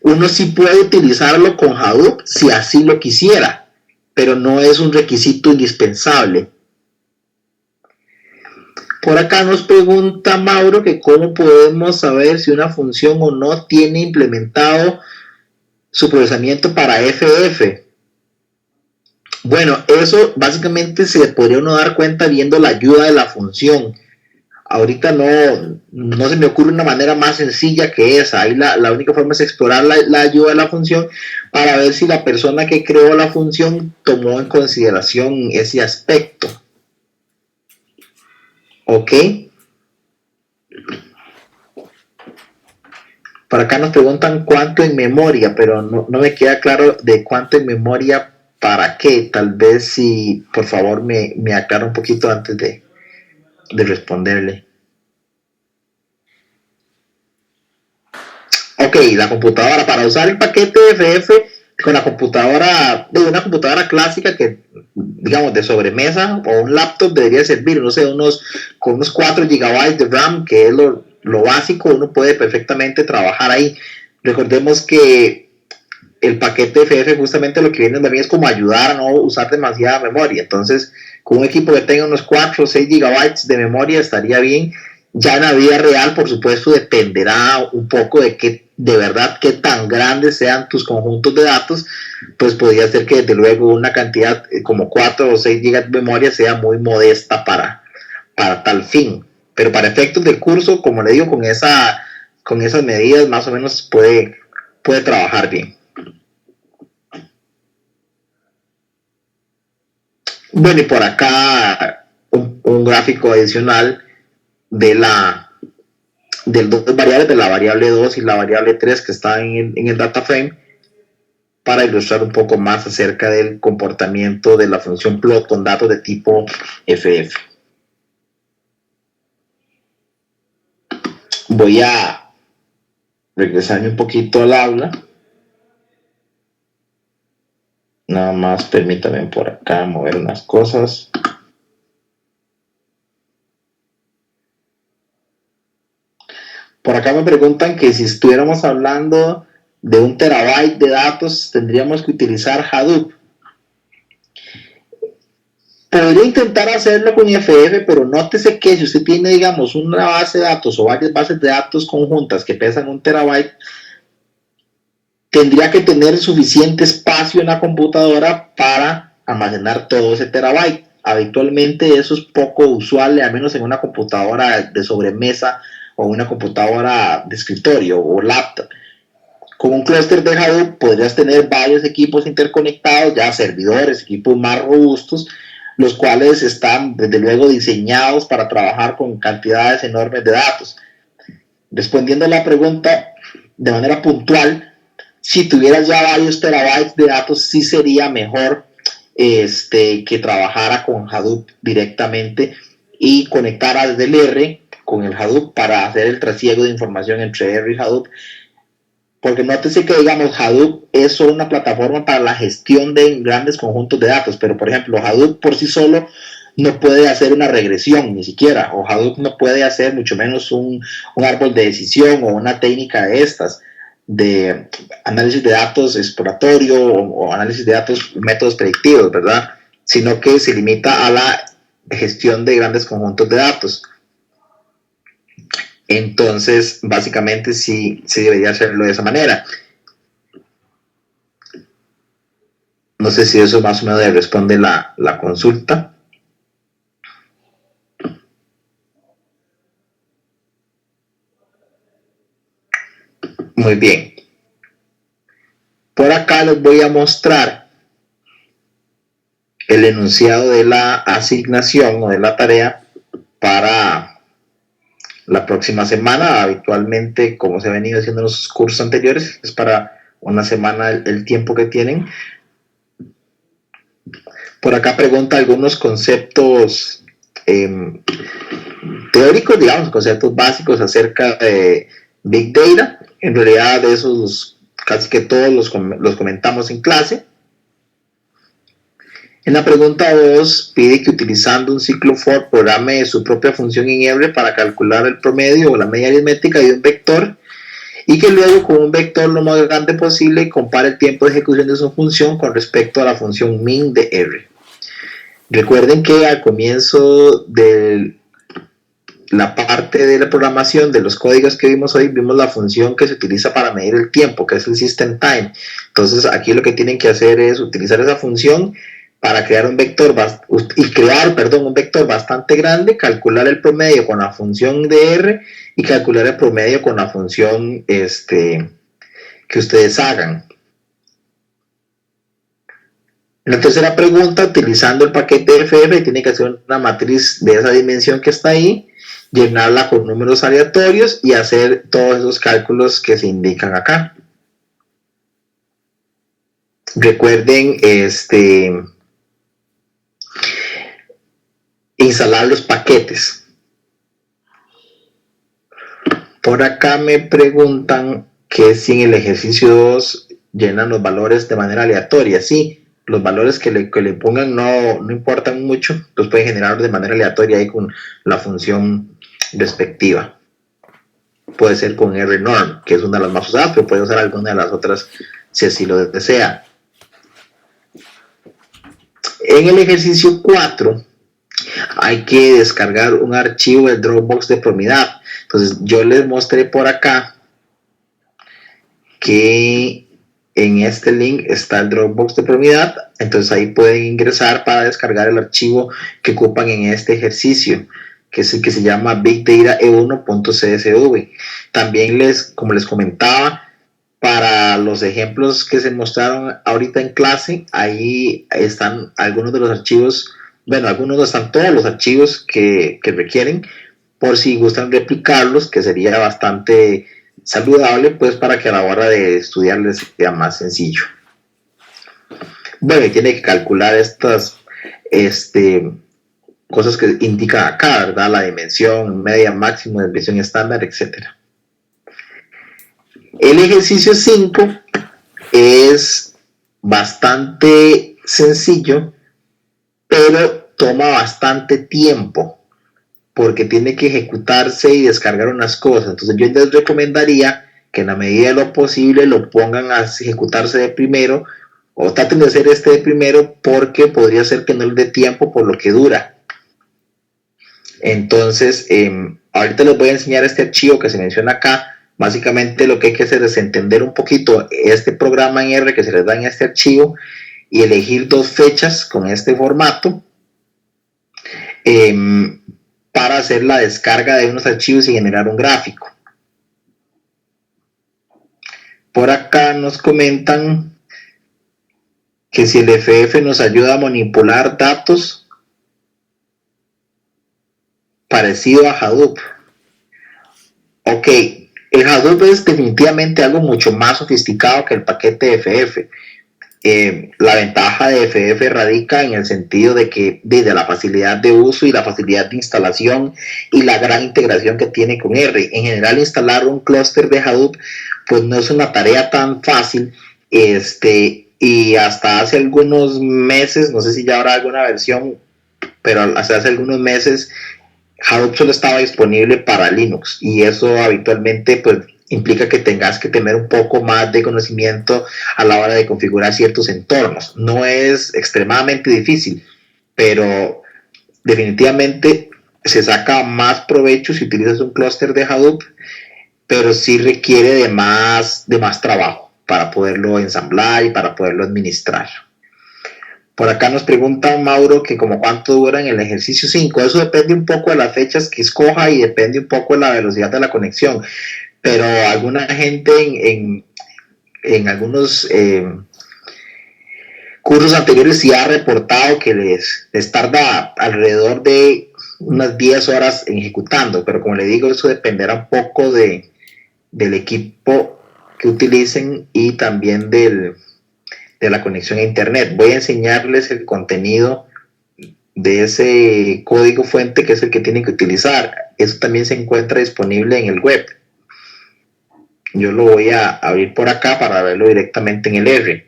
Uno sí puede utilizarlo con Hadoop si así lo quisiera, pero no es un requisito indispensable. Por acá nos pregunta Mauro que cómo podemos saber si una función o no tiene implementado su procesamiento para FF. Bueno, eso básicamente se podría uno dar cuenta viendo la ayuda de la función. Ahorita no se me ocurre una manera más sencilla que esa. Ahí la única forma es explorar la ayuda de la función para ver si la persona que creó la función tomó en consideración ese aspecto. ¿Ok? Por acá nos preguntan cuánto en memoria, pero no me queda claro de cuánto en memoria para qué. Tal vez si por favor me aclara un poquito antes de responderle. Ok, la computadora, para usar el paquete FF con la computadora, de una computadora clásica que, digamos, de sobremesa o un laptop debería servir, no sé, con unos 4 GB de RAM, que es lo básico, uno puede perfectamente trabajar ahí. Recordemos que el paquete FF justamente lo que viene también es como ayudar a no usar demasiada memoria. Entonces, con un equipo que tenga unos 4 o 6 GB de memoria estaría bien. Ya en la vida real, por supuesto, dependerá un poco de verdad qué tan grandes sean tus conjuntos de datos, pues podría ser que desde luego una cantidad como 4 o 6 GB de memoria sea muy modesta para tal fin. Pero para efectos del curso, como le digo, con esas medidas más o menos puede trabajar bien. Bueno, y por acá un gráfico adicional de del dos variables, de la variable 2 y la variable 3 que está en el data frame, para ilustrar un poco más acerca del comportamiento de la función plot con datos de tipo FF. Voy a regresarme un poquito al aula. Nada más permítame por acá mover unas cosas. Por acá me preguntan que si estuviéramos hablando de 1 terabyte de datos, tendríamos que utilizar Hadoop. Podría intentar hacerlo con IFF, pero nótese que si usted tiene, digamos, una base de datos o varias bases de datos conjuntas que pesan 1 terabyte, tendría que tener suficiente espacio en la computadora para almacenar todo ese terabyte. Habitualmente eso es poco usual, al menos en una computadora de sobremesa o una computadora de escritorio o laptop. Con un clúster de Hadoop podrías tener varios equipos interconectados, ya servidores, equipos más robustos, los cuales están desde luego diseñados para trabajar con cantidades enormes de datos. Respondiendo a la pregunta de manera puntual, si tuvieras ya varios terabytes de datos, sí sería mejor que trabajara con Hadoop directamente y conectara desde el R con el Hadoop para hacer el trasiego de información entre R y Hadoop. Porque nótese que, digamos, Hadoop es solo una plataforma para la gestión de grandes conjuntos de datos, pero, por ejemplo, Hadoop por sí solo no puede hacer una regresión, ni siquiera, o Hadoop no puede hacer mucho menos un árbol de decisión o una técnica de estas, de análisis de datos exploratorio o análisis de datos, métodos predictivos, ¿verdad? Sino que se limita a la gestión de grandes conjuntos de datos. Entonces, básicamente sí debería hacerlo de esa manera. No sé si eso más o menos le responde la consulta. Muy bien. Por acá les voy a mostrar el enunciado de la asignación o de la tarea para la próxima semana. Habitualmente, como se ha venido haciendo en los cursos anteriores, es para una semana el tiempo que tienen. Por acá pregunta algunos conceptos teóricos, digamos, conceptos básicos acerca de Big Data. En realidad, de esos casi que todos los comentamos en clase. En la pregunta 2 pide que utilizando un ciclo for programe su propia función en R para calcular el promedio o la media aritmética de un vector y que luego con un vector lo más grande posible compare el tiempo de ejecución de su función con respecto a la función min de R. Recuerden que al comienzo de la parte de la programación de los códigos que vimos hoy, vimos la función que se utiliza para medir el tiempo, que es el system time. Entonces aquí lo que tienen que hacer es utilizar esa función para crear un vector un vector bastante grande, calcular el promedio con la función de R y calcular el promedio con la función que ustedes hagan. En la tercera pregunta, utilizando el paquete FF, tiene que hacer una matriz de esa dimensión que está ahí, llenarla con números aleatorios y hacer todos esos cálculos que se indican acá. Recuerden instalar los paquetes. Por acá me preguntan que si en el ejercicio 2 llenan los valores de manera aleatoria. Sí, los valores que le pongan no importan mucho, los pueden generar de manera aleatoria ahí con la función respectiva. Puede ser con rnorm, que es una de las más usadas, pero puede usar alguna de las otras si así lo desea. En el ejercicio 4 hay que descargar un archivo del Dropbox de Promidap. Entonces yo les mostré por acá que en este link está el Dropbox de Promidap. Entonces ahí pueden ingresar para descargar el archivo que ocupan en este ejercicio, que es el que se llama bigdatae1.csv. También como les comentaba, para los ejemplos que se mostraron ahorita en clase, ahí están algunos de los archivos bueno, algunos no están todos los archivos que requieren, por si gustan replicarlos, que sería bastante saludable, pues para que a la hora de estudiar les sea más sencillo. Bueno, y tiene que calcular estas cosas que indican acá, ¿verdad? La dimensión media, máximo, desviación estándar, etc. El ejercicio 5 es bastante sencillo, pero toma bastante tiempo porque tiene que ejecutarse y descargar unas cosas. Entonces yo les recomendaría que en la medida de lo posible lo pongan a ejecutarse de primero o traten de hacer este de primero porque podría ser que no les dé tiempo por lo que dura. Entonces, ahorita les voy a enseñar este archivo que se menciona acá. Básicamente lo que hay que hacer es entender un poquito este programa en R que se les da en este archivo y elegir dos fechas con este formato para hacer la descarga de unos archivos y generar un gráfico. Por acá nos comentan que si el FF nos ayuda a manipular datos parecido a Hadoop. Ok, el Hadoop es definitivamente algo mucho más sofisticado que el paquete FF. La ventaja de FF radica en el sentido de que desde la facilidad de uso y la facilidad de instalación y la gran integración que tiene con R. En general, instalar un clúster de Hadoop pues no es una tarea tan fácil, y hasta hace algunos meses, no sé si ya habrá alguna versión, pero hasta hace algunos meses Hadoop solo estaba disponible para Linux y eso habitualmente pues implica que tengas que tener un poco más de conocimiento a la hora de configurar ciertos entornos. No es extremadamente difícil, pero definitivamente se saca más provecho si utilizas un clúster de Hadoop, pero sí requiere de más trabajo para poderlo ensamblar y para poderlo administrar. Por acá nos pregunta Mauro que como cuánto dura en el ejercicio 5. Eso depende un poco de las fechas que escoja y depende un poco de la velocidad de la conexión. Pero alguna gente en algunos cursos anteriores sí ha reportado que les tarda alrededor de unas 10 horas en ejecutando. Pero como le digo, eso dependerá un poco del equipo que utilicen y también de la conexión a internet. Voy a enseñarles el contenido de ese código fuente que es el que tienen que utilizar. Eso también se encuentra disponible en el web. Yo lo voy a abrir por acá para verlo directamente en el R.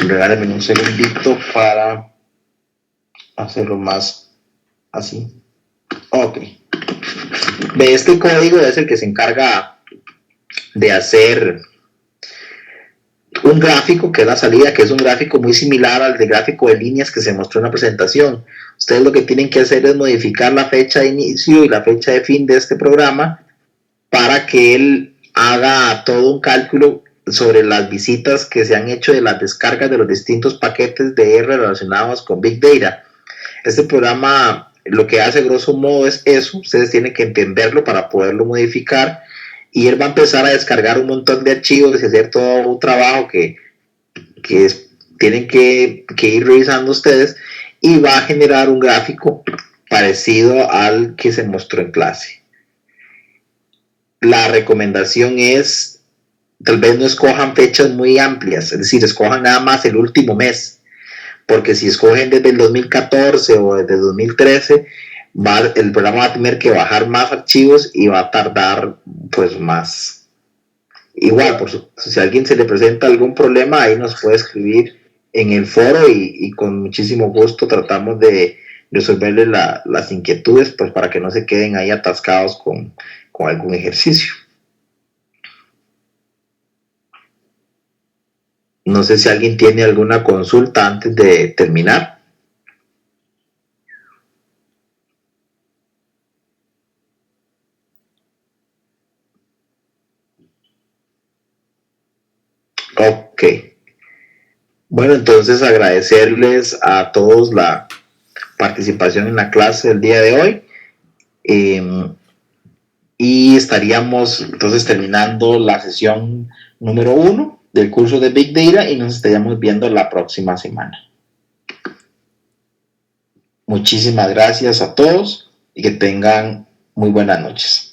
Regálenme un segundito para hacerlo más así. Ok. De este código es el que se encarga de hacer un gráfico, que es la salida, que es un gráfico muy similar al de gráfico de líneas que se mostró en la presentación. Ustedes lo que tienen que hacer es modificar la fecha de inicio y la fecha de fin de este programa para que él haga todo un cálculo sobre las visitas que se han hecho de las descargas de los distintos paquetes de R relacionados con Big Data. Este programa lo que hace grosso modo es eso. Ustedes tienen que entenderlo para poderlo modificar y él va a empezar a descargar un montón de archivos y hacer todo un trabajo que tienen que ir revisando ustedes y va a generar un gráfico parecido al que se mostró en clase. La recomendación es tal vez no escojan fechas muy amplias, es decir, escojan nada más el último mes, porque si escogen desde el 2014 o desde el 2013, el programa va a tener que bajar más archivos y va a tardar pues más. Igual, por supuesto, si a alguien se le presenta algún problema, ahí nos puede escribir en el foro y con muchísimo gusto tratamos de resolverle las inquietudes, pues para que no se queden ahí atascados con algún ejercicio. No sé si alguien tiene alguna consulta antes de terminar. Ok. Bueno, entonces agradecerles a todos la participación en la clase del día de hoy. Y estaríamos entonces terminando la sesión número 1. del curso de Big Data y nos estaríamos viendo la próxima semana. Muchísimas gracias a todos y que tengan muy buenas noches.